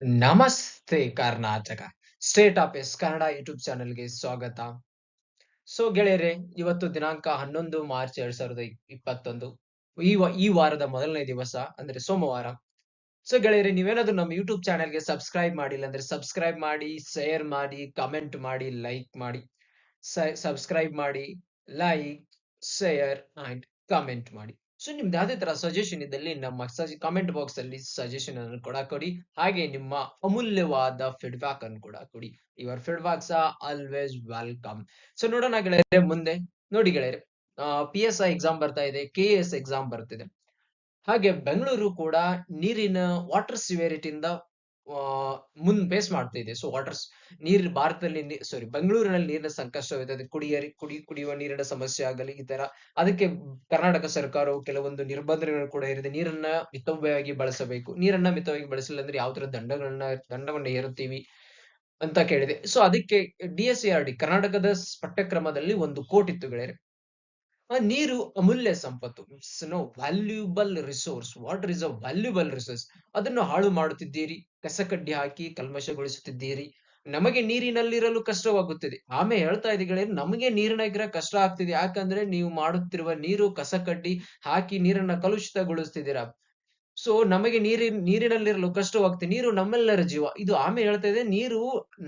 ನಮಸ್ತೆ Karnataka. State of S Kannada YouTube ಚಾನೆಲ್‌ಗೆ ಸ್ವಾಗತ. ಗೆಳೆಯರೇ, ಇವತ್ತು ದಿನಾಂಕ 11 ಮಾರ್ಚ್ 2021. ಈ ವಾರದ ಮೊದಲನೇ ದಿವಸ ಅಂದ್ರೆ ಸೋಮವಾರ. ಗೆಳೆಯರೇ, ನೀವೇನಾದ್ರೂ ನಮ್ಮ ಯೂಟ್ಯೂಬ್ ಚಾನೆಲ್‌ಗೆ ಸಬ್ಸ್ಕ್ರೈಬ್ ಮಾಡಿಲ್ಲ ಅಂದ್ರೆ ಸಬ್ಸ್ಕ್ರೈಬ್ ಮಾಡಿ, ಶೇರ್ ಮಾಡಿ, ಕಮೆಂಟ್ ಮಾಡಿ, ಲೈಕ್ ಮಾಡಿ. ಸಬ್ಸ್ಕ್ರೈಬ್ ಮಾಡಿ, ಲೈಕ್, ಶೇರ್ ಅಂಡ್ ಕಮೆಂಟ್ ಮಾಡಿ. ನಿಮ್ದು ಯಾವುದೇ ತರ ಸಜೆಷನ್ ಇದ್ದಲ್ಲಿ ನಮ್ಮ ಕಾಮೆಂಟ್ ಬಾಕ್ಸ್ ಅಲ್ಲಿ ಸಜೆಷನ್ ಅನ್ನು ಕೂಡ ಕೊಡಿ. ಹಾಗೆ ನಿಮ್ಮ ಅಮೂಲ್ಯವಾದ ಫೀಡ್‌ಬ್ಯಾಕ್ ಅನ್ನು ಕೂಡ ಕೊಡಿ. Your feedbacks are always welcome. ನೋಡೋಣ ಗೆಳೆಯರೇ ಮುಂದೆ. ನೋಡಿ ಗೆಳೆಯರೇ, PSI ಎಕ್ಸಾಮ್ ಬರ್ತಾ ಇದೆ, KS ಎಕ್ಸಾಮ್ ಬರ್ತಿದೆ. ಹಾಗೆ ಬೆಂಗಳೂರು ಕೂಡ ನೀರಿನ ವಾಟರ್ ಸಿವಿಯರಿಟಿಯಿಂದ ಫೇಸ್ ಮಾಡ್ತಾ ಇದೆ. ನೀರು ಭಾರತದಲ್ಲಿ ಬೆಂಗಳೂರಿನಲ್ಲಿ ನೀರಿನ ಸಂಕಷ್ಟವಿದೆ. ಅದು ಕುಡಿಯುವ ನೀರಿನ ಸಮಸ್ಯೆ ಆಗಲಿ ಈ ತರ. ಅದಕ್ಕೆ ಕರ್ನಾಟಕ ಸರ್ಕಾರವು ಕೆಲವೊಂದು ನಿರ್ಬಂಧಗಳನ್ನು ಕೂಡ ಹೇರಿದೆ. ನೀರನ್ನ ಮಿತವ್ಯಯವಾಗಿ ಬಳಸಬೇಕು. ನೀರನ್ನ ಮಿತವಾಗಿ ಬಳಸಿಲ್ಲ ಅಂದ್ರೆ ಯಾವ ತರ ದಂಡವನ್ನ ಹೇರುತ್ತೀವಿ ಅಂತ ಕೇಳಿದೆ. ಅದಕ್ಕೆ DSCRT ಕರ್ನಾಟಕದ ಪಠ್ಯಕ್ರಮದಲ್ಲಿ ಒಂದು ಕೋಟ್ ಇತ್ತು ಗೆಳೆಯರೆ. ನೀರು ಅಮೂಲ್ಯ ಸಂಪತ್ತು. It's valuable resource. Water is a valuable resource. ಅದನ್ನು ಹಾಳು ಮಾಡುತ್ತಿದ್ದೀರಿ, ಕಸಕಡ್ಡಿ ಹಾಕಿ ಕಲ್ಮಶಗೊಳಿಸುತ್ತಿದ್ದೀರಿ. ನಮಗೆ ನೀರಿನಲ್ಲಿರಲು ಕಷ್ಟವಾಗುತ್ತಿದೆ. ಆಮೇಲೆ ಹೇಳ್ತಾ ಇದೆ ನಮಗೆ ನೀರಿನಾಗಿರ ಕಷ್ಟ ಆಗ್ತಿದೆ. ಯಾಕಂದ್ರೆ ನೀವು ಮಾಡುತ್ತಿರುವ ನೀರು ಕಸಕಡ್ಡಿ ಹಾಕಿ ನೀರನ್ನ ಕಲುಷಿತಗೊಳಿಸ್ತಿದ್ದೀರಾ. ನಮಗೆ ನೀರಿನಲ್ಲಿರಲು ಕಷ್ಟವಾಗ್ತದೆ. ನೀರು ನಮ್ಮೆಲ್ಲರ ಜೀವ. ಇದು ಆಮೆ ಹೇಳ್ತಾ ಇದೆ, ನೀರು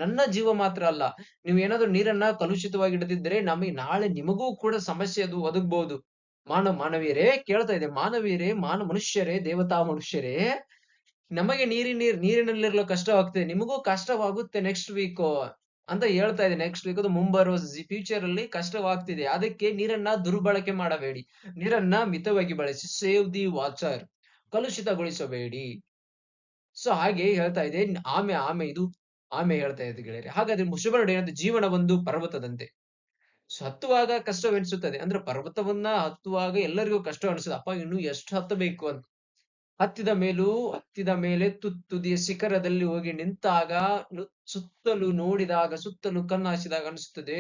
ನನ್ನ ಜೀವ ಮಾತ್ರ ಅಲ್ಲ. ನೀವು ಏನಾದ್ರು ನೀರನ್ನ ಕಲುಷಿತವಾಗಿ ಇಡದಿದ್ರೆ ನಮಗೆ ನಾಳೆ ನಿಮಗೂ ಕೂಡ ಸಮಸ್ಯೆ ಅದು ಒದಗಬಹುದು. ಮಾನವೀಯರೇ ಕೇಳ್ತಾ ಇದೆ. ಮಾನವೀಯರೇ, ಮನುಷ್ಯರೇ, ದೇವತಾ ಮನುಷ್ಯರೇ, ನಮಗೆ ನೀರಿನಲ್ಲಿರಲು ಕಷ್ಟವಾಗ್ತದೆ. ನಿಮಗೂ ಕಷ್ಟವಾಗುತ್ತೆ ನೆಕ್ಸ್ಟ್ ವೀಕ್ ಅಂತ ಹೇಳ್ತಾ ಇದೆ. ನೆಕ್ಸ್ಟ್ ವೀಕ್ ಅದು ಮುಂಬರುವ ಫ್ಯೂಚರ್ ಅಲ್ಲಿ ಕಷ್ಟವಾಗ್ತಿದೆ. ಅದಕ್ಕೆ ನೀರನ್ನ ದುರ್ಬಳಕೆ ಮಾಡಬೇಡಿ. ನೀರನ್ನ ಮಿತವಾಗಿ ಬಳಸಿ. Save the water. ಕಲುಷಿತಗೊಳಿಸಬೇಡಿ. ಹಾಗೆ ಹೇಳ್ತಾ ಇದೆ. ಆಮೆ ಹೇಳ್ತಾ ಇದೆ ಗೆಳೆಯರೆ. ಹಾಗಾದ್ರೆ ಮುಷಬರಡು ಏನಂದ್ರೆ ಜೀವನ ಒಂದು ಪರ್ವತದಂತೆ. ಹತ್ತುವಾಗ ಕಷ್ಟವೆನಿಸುತ್ತದೆ. ಅಂದ್ರೆ ಪರ್ವತವನ್ನ ಹತ್ತುವಾಗ ಎಲ್ಲರಿಗೂ ಕಷ್ಟ ಅನಿಸುತ್ತೆ. ಅಪ್ಪ ಇನ್ನು ಎಷ್ಟು ಹತ್ತಬೇಕು ಅಂತ. ಹತ್ತಿದ ಮೇಲೆ ತುದಿಯ ಶಿಖರದಲ್ಲಿ ಹೋಗಿ ನಿಂತಾಗ ಸುತ್ತಲೂ ನೋಡಿದಾಗ, ಸುತ್ತಲೂ ಕಣ್ಣಾಚಿದಾಗ ಅನಿಸುತ್ತದೆ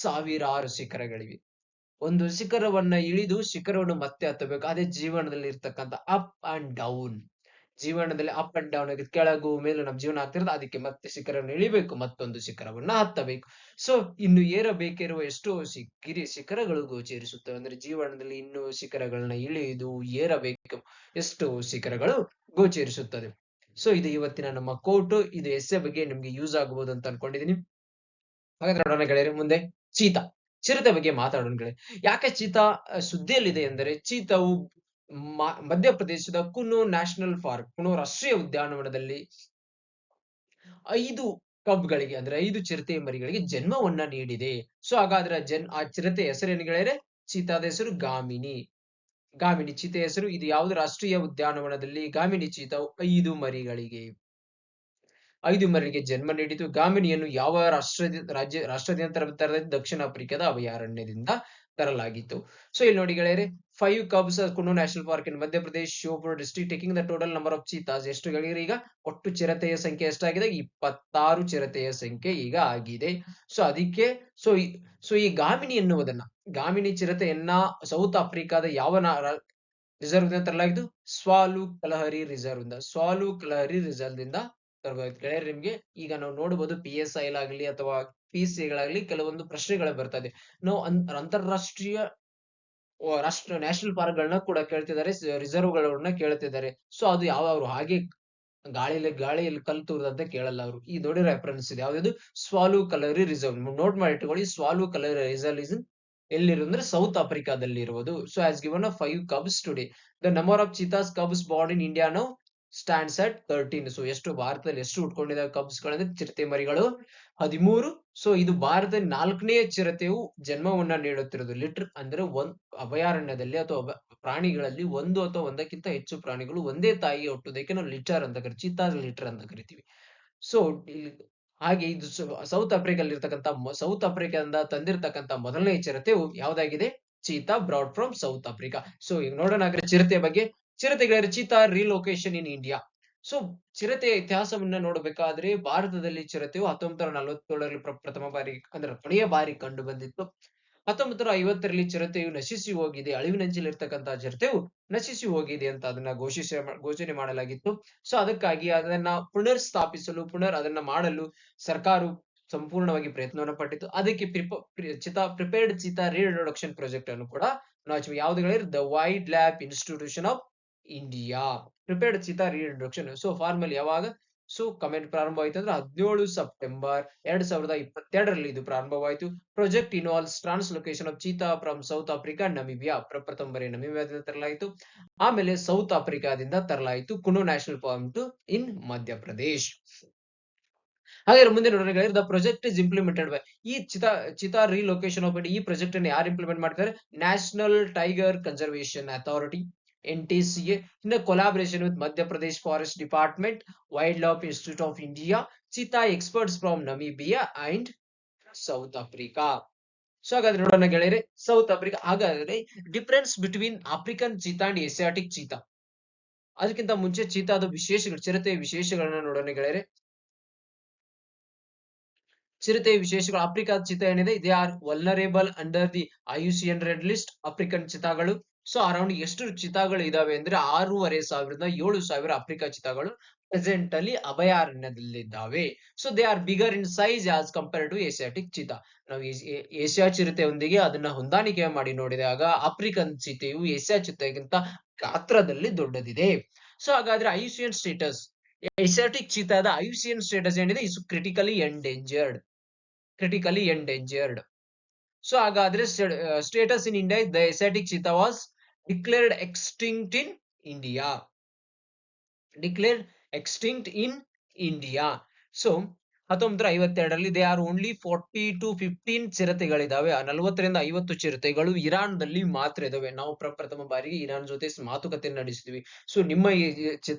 ಸಾವಿರಾರು ಶಿಖರಗಳಿವೆ. ಒಂದು ಶಿಖರವನ್ನ ಇಳಿದು ಶಿಖರವನ್ನು ಮತ್ತೆ ಹತ್ತಬೇಕು. ಅದೇ ಜೀವನದಲ್ಲಿ ಇರ್ತಕ್ಕಂಥ ಅಪ್ ಅಂಡ್ ಡೌನ್. ಜೀವನದಲ್ಲಿ ಅಪ್ ಅಂಡ್ ಡೌನ್ ಆಗಿ ಕೆಳಗು ಮೇಲೂ ನಮ್ಮ ಜೀವನ ಆಗ್ತಿರೋದು. ಅದಕ್ಕೆ ಮತ್ತೆ ಶಿಖರವನ್ನು ಇಳಿಬೇಕು, ಮತ್ತೊಂದು ಶಿಖರವನ್ನ ಹತ್ತಬೇಕು. ಇನ್ನು ಏರಬೇಕಿರುವ ಎಷ್ಟೋ ಶಿಖರಗಳು ಗೋಚರಿಸುತ್ತವೆ. ಅಂದ್ರೆ ಜೀವನದಲ್ಲಿ ಇನ್ನು ಶಿಖರಗಳನ್ನ ಇಳಿದು ಏರಬೇಕು, ಎಷ್ಟೋ ಶಿಖರಗಳು ಗೋಚರಿಸುತ್ತದೆ. ಇದು ಇವತ್ತಿನ ನಮ್ಮ ಕೋಟು. ಇದು ಎಸ್ಸೆ ಬಗ್ಗೆ ನಿಮ್ಗೆ ಯೂಸ್ ಆಗಬಹುದು ಅಂತ ಅನ್ಕೊಂಡಿದೀನಿ. ಹಾಗಾದ್ರೆ ನೋಡೋಣ ಗೆಳೆಯರೆ ಮುಂದೆ. ಚಿರತೆ ಬಗ್ಗೆ ಮಾತಾಡೋಣ ಗೆಳೆಯ. ಯಾಕೆ ಚೀತಾ ಸುದ್ದಿಯಲ್ಲಿದೆ ಎಂದರೆ, ಚೀತಾವು ಮಧ್ಯಪ್ರದೇಶದ ಕುನೋ ನ್ಯಾಷನಲ್ ಪಾರ್ಕ್, ಕುನೋ ರಾಷ್ಟ್ರೀಯ ಉದ್ಯಾನವನದಲ್ಲಿ 5 ಕಬ್ಗಳಿಗೆ ಅಂದ್ರೆ 5 ಚಿರತೆ ಮರಿಗಳಿಗೆ ಜನ್ಮವನ್ನ ನೀಡಿದೆ. ಹಾಗಾದ್ರೆ ಆ ಚಿರತೆ ಹೆಸರೇನು ಗೆಳೆಯರೆ? ಚೀತಾದ ಹೆಸರು ಗಾಮಿನಿ. ಚೀತೆಯ ಹೆಸರು. ಇದು ಯಾವುದು ರಾಷ್ಟ್ರೀಯ ಉದ್ಯಾನವನದಲ್ಲಿ ಗಾಮಿನಿ ಚೀತಾವು 5 ಮರಿಗಳಿಗೆ ಜನ್ಮ ನೀಡಿತು. ಗಾಮಿನಿಯನ್ನು ಯಾವ ರಾಷ್ಟ್ರದಿಂದ ತರಲಾಗಿತ್ತು? ದಕ್ಷಿಣ ಆಫ್ರಿಕಾದ ಅಭಯಾರಣ್ಯದಿಂದ ತರಲಾಗಿತ್ತು. ಇಲ್ಲಿ ನೋಡಿ ಗೆಳೆಯರೆ, 5 cubs Kuno National Park in Madhya Pradesh Shivapura district taking the total number of cheetahs. ಎಷ್ಟು ಗೆಳೆಯರೆ? ಈಗ ಒಟ್ಟು ಚಿರತೆಯ ಸಂಖ್ಯೆ ಎಷ್ಟಾಗಿದೆ? 26 ಚಿರತೆಯ ಸಂಖ್ಯೆ ಈಗ ಆಗಿದೆ. ಅದಕ್ಕೆ ಈ ಗಾಮಿನಿ ಎನ್ನುವುದನ್ನ, ಗಾಮಿನಿ ಚಿರತೆಯನ್ನ ಸೌತ್ ಆಫ್ರಿಕಾದ ಯಾವ ರಿಸರ್ವ್ ದಿಂದ ತರಲಾಗಿತ್ತು? ಸ್ವಾಲು ಕಲಹರಿ ರಿಸರ್ವ್ ದಿಂದ ತರಬಹುದು ಗೆಳೆಯರೆ. ನಿಮ್ಗೆ ಈಗ ನಾವು ನೋಡಬಹುದು PSI ಲಾಗ್ಲಿ ಅಥವಾ PC ಗಳಾಗ್ಲಿ ಕೆಲವೊಂದು ಪ್ರಶ್ನೆಗಳು ಬರ್ತದೆ. ನಾವು ಅಂತಾರಾಷ್ಟ್ರೀಯ ನ್ಯಾಷನಲ್ ಪಾರ್ಕ್ ಗಳನ್ನ ಕೂಡ ಕೇಳ್ತಿದ್ದಾರೆ, ರಿಸರ್ವ್ ಗಳನ್ನ ಕೇಳ್ತಿದ್ದಾರೆ. ಅದು ಯಾವ್ಯಾವ್ರು ಹಾಗೆ ಗಾಳಿಯಲ್ಲಿ ಕಲ್ಲು ತೂರದಂತೆ ಕೇಳಲ್ಲ ಅವರು. ಈ ನೋಡಿ ರೆಫರೆನ್ಸ್ ಇದೆ. ಯಾವ್ದು? ಸ್ವಾಲು ಕಲರಿ ರಿಸರ್ವ್. ನೋಟ್ ಮಾಡಿ ಇಟ್ಕೊಳ್ಳಿ. ಸ್ವಾಲು ಕಲರಿ ರಿಸರ್ವ್ ಇಸ್ ಎಲ್ಲಿರೋದು ಅಂದ್ರೆ ಸೌತ್ ಆಫ್ರಿಕಾದಲ್ಲಿ ಇರುವುದು. Has given 5 cubs today. The number of cheetahs cubs born in India now stands at 13. ಎಷ್ಟು ಭಾರತದಲ್ಲಿ ಎಷ್ಟು ಹುಟ್ಕೊಂಡಿದ್ದಾವೆ ಕಬ್ಸ್ ಗಳಂದ್ರೆ ಚಿರತೆ ಮರಿಗಳು? 13. ಇದು ಭಾರತದ 4ನೇ ಚಿರತೆಯು ಜನ್ಮವನ್ನ ನೀಡುತ್ತಿರುವುದು. ಲಿಟರ್ ಅಂದ್ರೆ ಅಭಯಾರಣ್ಯದಲ್ಲಿ ಅಥವಾ ಪ್ರಾಣಿಗಳಲ್ಲಿ ಒಂದು ಅಥವಾ ಒಂದಕ್ಕಿಂತ ಹೆಚ್ಚು ಪ್ರಾಣಿಗಳು ಒಂದೇ ತಾಯಿಗೆ ಹುಟ್ಟುವುದಕ್ಕೆ ನಾವು ಲಿಟರ್ ಅಂತ ಕರಿತೀವಿ. ಚೀತಾಸ್ ಲಿಟರ್ ಅಂತ ಕರಿತೀವಿ. ಹಾಗೆ ಇದು ಸೌತ್ ಆಫ್ರಿಕಾದಿಂದ ತಂದಿರತಕ್ಕಂತ ಮೊದಲನೇ ಚಿರತೆಯು ಯಾವ್ದಾಗಿದೆ? Cheetah brought from South Africa. ಈಗ ನೋಡೋಣ ಚಿರತೆ ಬಗ್ಗೆ. ಚಿರತೆಗಳ ಚೀತಾ ರಿಲೊಕೇಶನ್ ಇನ್ ಇಂಡಿಯಾ. ಚಿರತೆಯ ಇತಿಹಾಸವನ್ನ ನೋಡಬೇಕಾದ್ರೆ ಭಾರತದಲ್ಲಿ ಚಿರತೆಯು 1947ರಲ್ಲಿ ಪ್ರಥಮ ಬಾರಿ ಅಂದ್ರೆ ಕೊನೆಯ ಬಾರಿ ಕಂಡು ಬಂದಿತ್ತು. 1950ರಲ್ಲಿ ಚಿರತೆಯು ನಶಿಸಿ ಹೋಗಿದೆ, ಅಳಿವಿನಂಚಿನಲ್ಲಿರ್ತಕ್ಕಂತಹ ಚಿರತೆಯು ನಶಿಸಿ ಹೋಗಿದೆ ಅಂತ ಅದನ್ನ ಘೋಷಣೆ ಮಾಡಲಾಗಿತ್ತು. ಸೊ ಅದಕ್ಕಾಗಿ ಅದನ್ನ ಪುನರ್ ಸ್ಥಾಪಿಸಲು ಅದನ್ನ ಮಾಡಲು ಸರ್ಕಾರವು ಸಂಪೂರ್ಣವಾಗಿ ಪ್ರಯತ್ನವನ್ನು ಪಟ್ಟಿತ್ತು. ಅದಕ್ಕೆ ಪ್ರಿಪೇರ್ಡ್ ಚೀತಾ ರೀಇಂಟ್ರೊಡಕ್ಷನ್ ಪ್ರಾಜೆಕ್ಟ್ ಅನ್ನು ಕೂಡ ನಾವು ಯಾವ್ದು the Wildlife Institution of India, prepared cheetah reintroduction. So formal ಯಾವಾಗ ಕಮೆಂಟ್ ಪ್ರಾರಂಭವಾಯಿತು ಅಂದ್ರೆ 17 ಸೆಪ್ಟೆಂಬರ್ 2022ರಲ್ಲಿ ಇದು ಪ್ರಾರಂಭವಾಯಿತು. Project involves translocation of cheetah from South Africa Namibia, ಪ್ರಪ್ರಥಮ ಬಾರಿ ನಮಿಬಿಯಾದಿಂದ ತರಲಾಯಿತು. ಆಮೇಲೆ ಸೌತ್ ಆಫ್ರಿಕಾದಿಂದ ತರಲಾಯಿತು Kuno National Park in Madhya Pradesh. ಹಾಗಾದ್ರೆ ಮುಂದೆ ನೋಡೋಣ, the project is implemented by ಈ ಚಿತಾ ರಿಲೊಕೇಶನ್ ಆಫ್ ಈ ಪ್ರಾಜೆಕ್ಟ್ ಅನ್ನು ಯಾರು ಇಂಪ್ಲಿಮೆಂಟ್ ಮಾಡ್ತಾರೆ? National Tiger Conservation Authority NTCA in a collaboration with Madhya Pradesh Forest Department, Wildlife Institute of India, cheetah experts from Namibia and South Africa. So ಹಾಗಾದ್ರೆ ನೋಡೋಣ ಗೆಳೆಯರೆ, south Africa. ಹಾಗಾದ್ರೆ difference between African cheetah and Asiatic cheetah. ಅದಕ್ಕಿಂತ ಮುಂಚೆ ಚೀತಾದ ವಿಶೇಷಗಳು, ಚಿರತೆಯ ವಿಶೇಷಗಳನ್ನ ನೋಡೋಣ ಗೆಳೆಯರೆ. ಚಿರತೆಯ ವಿಶೇಷಗಳು, ಆಫ್ರಿಕಾದ cheetah ಏನಿದೆ, they are vulnerable under the IUCN Red List. African ಚೀತಾಗಳು ಸೊ ಅರೌಂಡ್ ಎಷ್ಟು ಚಿತಾಗಳು ಇದಾವೆ ಅಂದ್ರೆ 6,500-7,000 ಆಫ್ರಿಕಾ ಚಿತಾಗಳು ಪ್ರೆಸೆಂಟ್ ಅಲ್ಲಿ ಅಭಯಾರಣ್ಯದಲ್ಲಿದ್ದಾವೆ. So they are bigger in size as compared to Asiatic cheetah. ನಾವು ಏಷ್ಯಾ ಚಿರತೆಯೊಂದಿಗೆ ಅದನ್ನ ಹೊಂದಾಣಿಕೆ ಮಾಡಿ ನೋಡಿದಾಗ ಆಫ್ರಿಕನ್ ಚೀತೆಯು ಏಷ್ಯಾ ಚಿತೆಗಿಂತ ಗಾತ್ರದಲ್ಲಿ ದೊಡ್ಡದಿದೆ. ಸೊ ಹಾಗಾದ್ರೆ IUCN ಸ್ಟೇಟಸ್, ಏಸಿಯಾಟಿಕ್ ಚೀತಾದ IUCN ಸ್ಟೇಟಸ್ ಏನಿದೆ, ಇಸ್ ಕ್ರಿಟಿಕಲಿ ಎಂಡೇಂಜರ್ಡ್. ಸೊ ಹಾಗಾದ್ರೆ status in India, the Asiatic cheetah was declared extinct in India. So 1952ರಲ್ಲಿ ದೇ ಆರ್ ಓನ್ಲಿ 40 to 15 ಚಿರತೆಗಳಿದಾವೆ. 40-50 ಚಿರತೆಗಳು ಇರಾನ್ದಲ್ಲಿ ಮಾತ್ರ ಇದಾವೆ. ನಾವು ಪ್ರಪ್ರಥಮ ಬಾರಿಗೆ ಇರಾನ್ ಜೊತೆ ಮಾತುಕತೆ ನಡೆಸಿದ್ವಿ. ಸೊ ನಿಮ್ಮ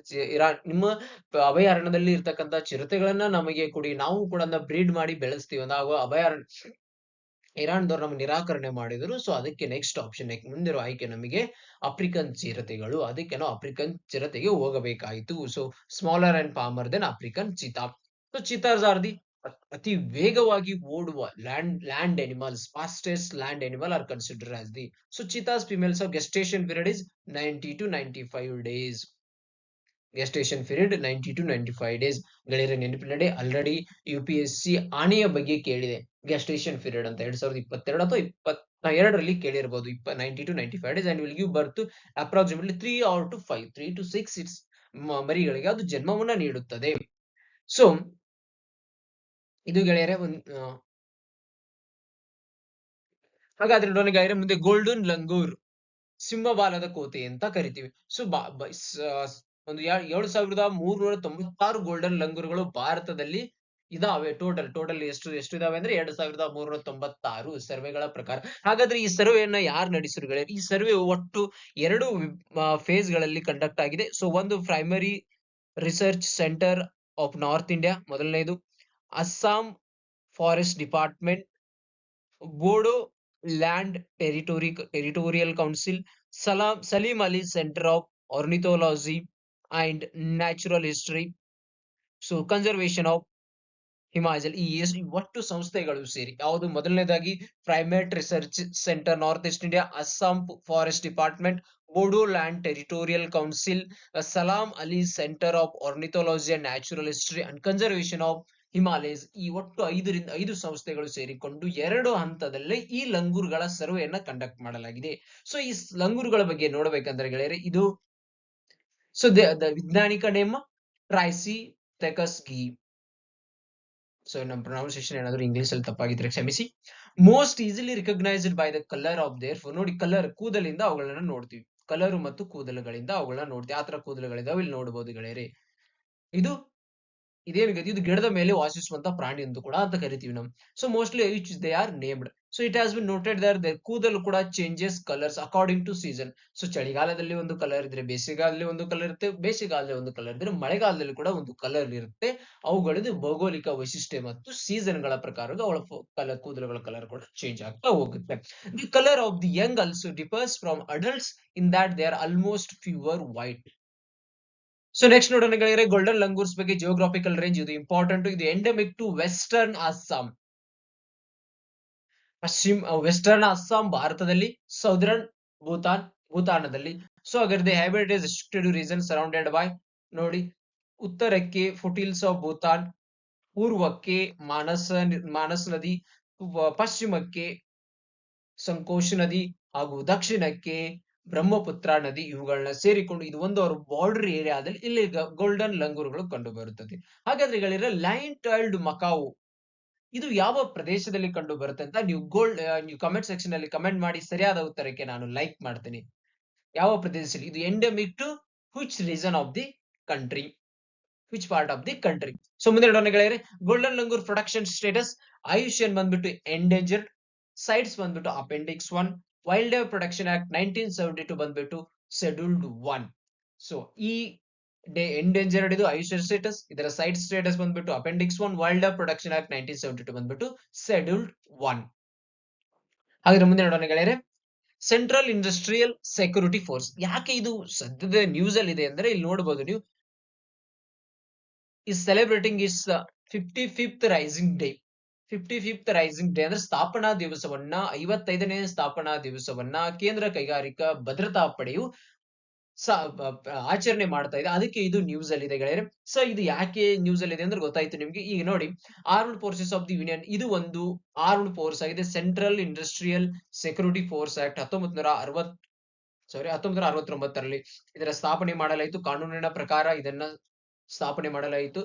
ನಿಮ್ಮ ಅಭಯಾರಣ್ಯದಲ್ಲಿ ಇರ್ತಕ್ಕಂಥ ಚಿರತೆಗಳನ್ನ ನಮಗೆ ಕೊಡಿ, ನಾವು ಕೂಡ ಬ್ರೀಡ್ ಮಾಡಿ ಬೆಳೆಸ್ತೀವಿ ನಾವು ಅಭಯಾರಣ್ಯ. ಇರಾನ್ದವ್ರು ನಮ್ಗೆ ನಿರಾಕರಣೆ ಮಾಡಿದ್ರು. ಸೊ ಅದಕ್ಕೆ ನೆಕ್ಸ್ಟ್ ಆಪ್ಷನ್, ಮುಂದಿರೋ ಆಯ್ಕೆ ನಮಗೆ ಆಫ್ರಿಕನ್ ಚಿರತೆಗಳು. ಅದಕ್ಕೆ ನಾವು ಆಫ್ರಿಕನ್ ಚಿರತೆಗೆ ಹೋಗಬೇಕಾಯಿತು. So smaller and former then African cheetah. So cheetahs are the ಅತಿ ವೇಗವಾಗಿ ಓಡುವ land animals, fastest land animal are considered as the. So cheetahs females of gestation period is 90 to 95 days. Gestation period 90 to 95 days. ಗೆಳೆಯರ ನೆನಪಿನಡೆ already UPSC ಆನೆಯ ಬಗ್ಗೆ ಕೇಳಿದೆ, gestation period ಅಂತ 2022 ಅಥವಾ 2022ರಲ್ಲಿ ಕೇಳಿರಬಹುದು. 90 to 95 days and will give birth to approximately 3 to 6 it's ಮರಿಗಳಿಗೆ ಅದು ಜನ್ಮವನ್ನ ನೀಡುತ್ತದೆ. ಸೊ ಇದು ಗೆಳೆಯರೆ ಹಾಗಾದ್ರೆ ನೋಡೋಣ ಗೆಳೆಯರೆ, ಮುಂದೆ ಗೋಲ್ಡನ್ ಲಂಗೂರ್, ಸಿಂಹಬಾಲದ ಕೋತೆ ಅಂತ ಕರಿತೀವಿ. ಸೊ 7,396 ಗೋಲ್ಡನ್ ಲಂಗೂರ್ಗಳು ಭಾರತದಲ್ಲಿ ಇದಾವೆ. ಟೋಟಲ್ ಎಷ್ಟು ಇದಾವೆ ಅಂದ್ರೆ 2,396 ಸರ್ವೆಗಳ ಪ್ರಕಾರ. ಹಾಗಾದ್ರೆ ಈ ಸರ್ವೆಯನ್ನ ಯಾರು ನಡೆಸಿದ್ರು ಗೆಳೆಯರೆ? ಈ ಸರ್ವೆ ಒಟ್ಟು 2 ಫೇಸ್ ಗಳಲ್ಲಿ ಕಂಡಕ್ಟ್ ಆಗಿದೆ. ಸೊ ಒಂದು primary research centre of north India, ಮೊದಲನೇದು Assam forest department, Bodoland territorial council, Salim Ali centre of ornithology and natural history, so conservation of Himachal. ಈ ಒಟ್ಟು ಸಂಸ್ಥೆಗಳು ಸೇರಿ ಯಾವುದು? ಮೊದಲನೇದಾಗಿ primate research centre north east India, Assam forest department, Bodoland territorial council, Salim Ali centre of ornithology and natural history and conservation of Himalayas. ಈ ಒಟ್ಟು 5 ಸಂಸ್ಥೆಗಳು ಸೇರಿಕೊಂಡು 2 ಹಂತದಲ್ಲಿ ಈ ಲಂಗೂರ್ಗಳ ಸರ್ವೆಯನ್ನ ಕಂಡಕ್ಟ್ ಮಾಡಲಾಗಿದೆ. ಸೊ ಈ ಲಂಗೂರ್ಗಳ ಬಗ್ಗೆ ನೋಡಬೇಕಂದ್ರೆ ಗೆಳೆಯರೆ, ಇದು ಸೊ ದ ವಿಜ್ಞಾನಿಕ ನೇಮ ಟ್ರೈಸಿಥೆಕಸ್ ಗಿ. ಸೊ ನಮ್ಮ ಪ್ರೊನೌನ್ಸಿಯೇಷನ್ ಏನಾದ್ರು ಇಂಗ್ಲಿಷ್ ಅಲ್ಲಿ ತಪ್ಪಾಗಿದ್ರೆ ಕ್ಷಮಿಸಿ. Most easily recognised by the colour of their four. ನೋಡಿ, ಕಲರ್, ಕೂದಲಿಂದ ಅವುಗಳನ್ನ ನೋಡ್ತೀವಿ. ಕಲರ್ ಮತ್ತು ಕೂದಲುಗಳಿಂದ ಅವುಗಳನ್ನ ನೋಡ್ತೀವಿ. ಆತರ ಕೂದಲುಗಳಿದಾವೆ, ಇಲ್ಲಿ ನೋಡಬಹುದು ಗೆಳೆಯರೆ. ಇದು ಗಿಡದ ಮೇಲೆ ವಾಸಿಸುವಂತ ಪ್ರಾಣಿ ಎಂದು ಕೂಡ ಅಂತ ಕರಿತೀವಿ ನಾವು. So mostly they are named. So it has been noted their ಕೂದಲು ಕೂಡ changes colours according to season. So ಚಳಿಗಾಲದಲ್ಲಿ ಒಂದು ಕಲರ್ ಇದ್ರೆ, ಬೇಸಿಗೆಗಾಲದಲ್ಲಿ ಒಂದು ಕಲರ್ ಇರುತ್ತೆ, ಬೇಸಿಗೆಗಾಲದಲ್ಲಿ ಒಂದು ಕಲರ್ ಇದ್ರೆ, ಮಳೆಗಾಲದಲ್ಲಿ ಕೂಡ ಒಂದು ಕಲರ್ ಇರುತ್ತೆ. ಅವುಗಳದ್ದು ಭೌಗೋಳಿಕ ವೈಶಿಷ್ಟ್ಯ ಮತ್ತು ಸೀಸನ್ ಗಳ ಪ್ರಕಾರ ಅವಳ ಕೂದಲುಗಳ ಕಲರ್ ಕೂಡ ಚೇಂಜ್ ಆಗ್ತಾ ಹೋಗುತ್ತೆ. The colour of the young also differs from adults in that they are almost pure white. So next ನೋಡೋಣ ಗೆಳೆಯರೆ, ಗೋಲ್ಡನ್ ಲಂಗೂರ್ಸ್ ಬಗ್ಗೆ ಜಿಯೋಗ್ರಾಫಿಕಲ್ ರೇಂಜ್ ಇದು ಇಂಪಾರ್ಟೆಂಟ್. ಇದು endemic to western Assam. Western Assam ಭಾರತದಲ್ಲಿ, ಸೌದರ್ನ್ ಭೂತಾನದಲ್ಲಿ. ಸೊ ಹಾಗಾದ್ರೆ the habitat is restricted region surrounded by, ನೋಡಿ, ಉತ್ತರಕ್ಕೆ ಫುಟಿಲ್ಸ್ ಆಫ್ ಭೂತಾನ್, ಪೂರ್ವಕ್ಕೆ ಮಾನಸ್ ನದಿ, ಪಶ್ಚಿಮಕ್ಕೆ ಸಂಕೋಶ್ ನದಿ, ಹಾಗೂ ದಕ್ಷಿಣಕ್ಕೆ ಬ್ರಹ್ಮಪುತ್ರ ನದಿ, ಇವುಗಳನ್ನ ಸೇರಿಕೊಂಡು ಇದು ಒಂದು ಅವರ ಬಾರ್ಡರ್ ಏರಿಯಾದಲ್ಲಿ ಇಲ್ಲಿ ಗೋಲ್ಡನ್ ಲಂಗೂರುಗಳು ಕಂಡು ಬರುತ್ತದೆ. ಹಾಗಾದ್ರೆ ಗಳಿರ ಲೈನ್ ಟೈಲ್ಡ್ ಮಕಾವು ಇದು ಯಾವ ಪ್ರದೇಶದಲ್ಲಿ ಕಂಡು ಬರುತ್ತೆ ಅಂತ ನೀವು ಕಮೆಂಟ್ ಸೆಕ್ಷನ್ ಅಲ್ಲಿ ಕಮೆಂಟ್ ಮಾಡಿ. ಸರಿಯಾದ ಉತ್ತರಕ್ಕೆ ನಾನು ಲೈಕ್ ಮಾಡ್ತೀನಿ. ಯಾವ ಪ್ರದೇಶದಲ್ಲಿ ಇದು endemic to which region of the country, which part of the country. So ಮುಂದೆ ನೋಡೋಣ ಗೆಳೆಯರೆ, golden langur production status, IUCN ಬಂದ್ಬಿಟ್ಟು ಎಂಡೇಂಜರ್ಡ್, ಸೈಟ್ಸ್ ಬಂದ್ಬಿಟ್ಟು appendix 1, wild life protection act 1972 ಬಂದ್ಬಿಟ್ಟು ಶೆಡ್ಯೂಲ್ಡ್ 1. ಸೊ ಈ ಎಂಡೇಂಜರ್ಡ್ ಇದು ಆಯುಷ್ಯನ್ ಸ್ಟೇಟಸ್, ಇದರ ಸೈಟ್ ಸ್ಟೇಟಸ್ ಬಂದ್ಬಿಟ್ಟು appendix 1, wild life protection act 1972 ಬಂದ್ಬಿಟ್ಟು ಶೆಡ್ಯೂಲ್ಡ್ 1. ಹಾಗಾದ್ರೆ ಮುಂದೆ ನೋಡೋಣ ಗೆಳೆಯರೆ, ಸೆಂಟ್ರಲ್ ಇಂಡಸ್ಟ್ರಿಯಲ್ ಸೆಕ್ಯೂರಿಟಿ ಫೋರ್ಸ್. ಯಾಕೆ ಇದು ಸದ್ಯದ ನ್ಯೂಸ್ ಅಲ್ಲಿ ಇದೆ ಅಂದ್ರೆ ಇಲ್ಲಿ ನೋಡಬಹುದು ನೀವು, is celebrating its 55th rising day. 55th rising day ಅಂದ್ರೆ ಸ್ಥಾಪನಾ ದಿವಸವನ್ನ, 55ನೇ ಸ್ಥಾಪನಾ ದಿವಸವನ್ನ ಕೇಂದ್ರ ಕೈಗಾರಿಕಾ ಭದ್ರತಾ ಪಡೆಯು ಆಚರಣೆ ಮಾಡ್ತಾ ಇದೆ. ಅದಕ್ಕೆ ಇದು ನ್ಯೂಸ್ ಅಲ್ಲಿ ಇದೆ ಗೆಳೆಯರೆ. ಸೊ ಇದು ಯಾಕೆ ನ್ಯೂಸ್ ಅಲ್ಲಿ ಇದೆ ಅಂದ್ರೆ ಗೊತ್ತಾಯ್ತು ನಿಮ್ಗೆ. ಈಗ ನೋಡಿ, armed forces of the union, ಇದು ಒಂದು ಆರ್ಮ್ಡ್ ಫೋರ್ಸ್ ಆಗಿದೆ. Central industrial security force act 1969ರಲ್ಲಿ ಇದರ ಸ್ಥಾಪನೆ ಮಾಡಲಾಯಿತು. ಕಾನೂನಿನ ಪ್ರಕಾರ ಇದನ್ನ ಸ್ಥಾಪನೆ ಮಾಡಲಾಯಿತು.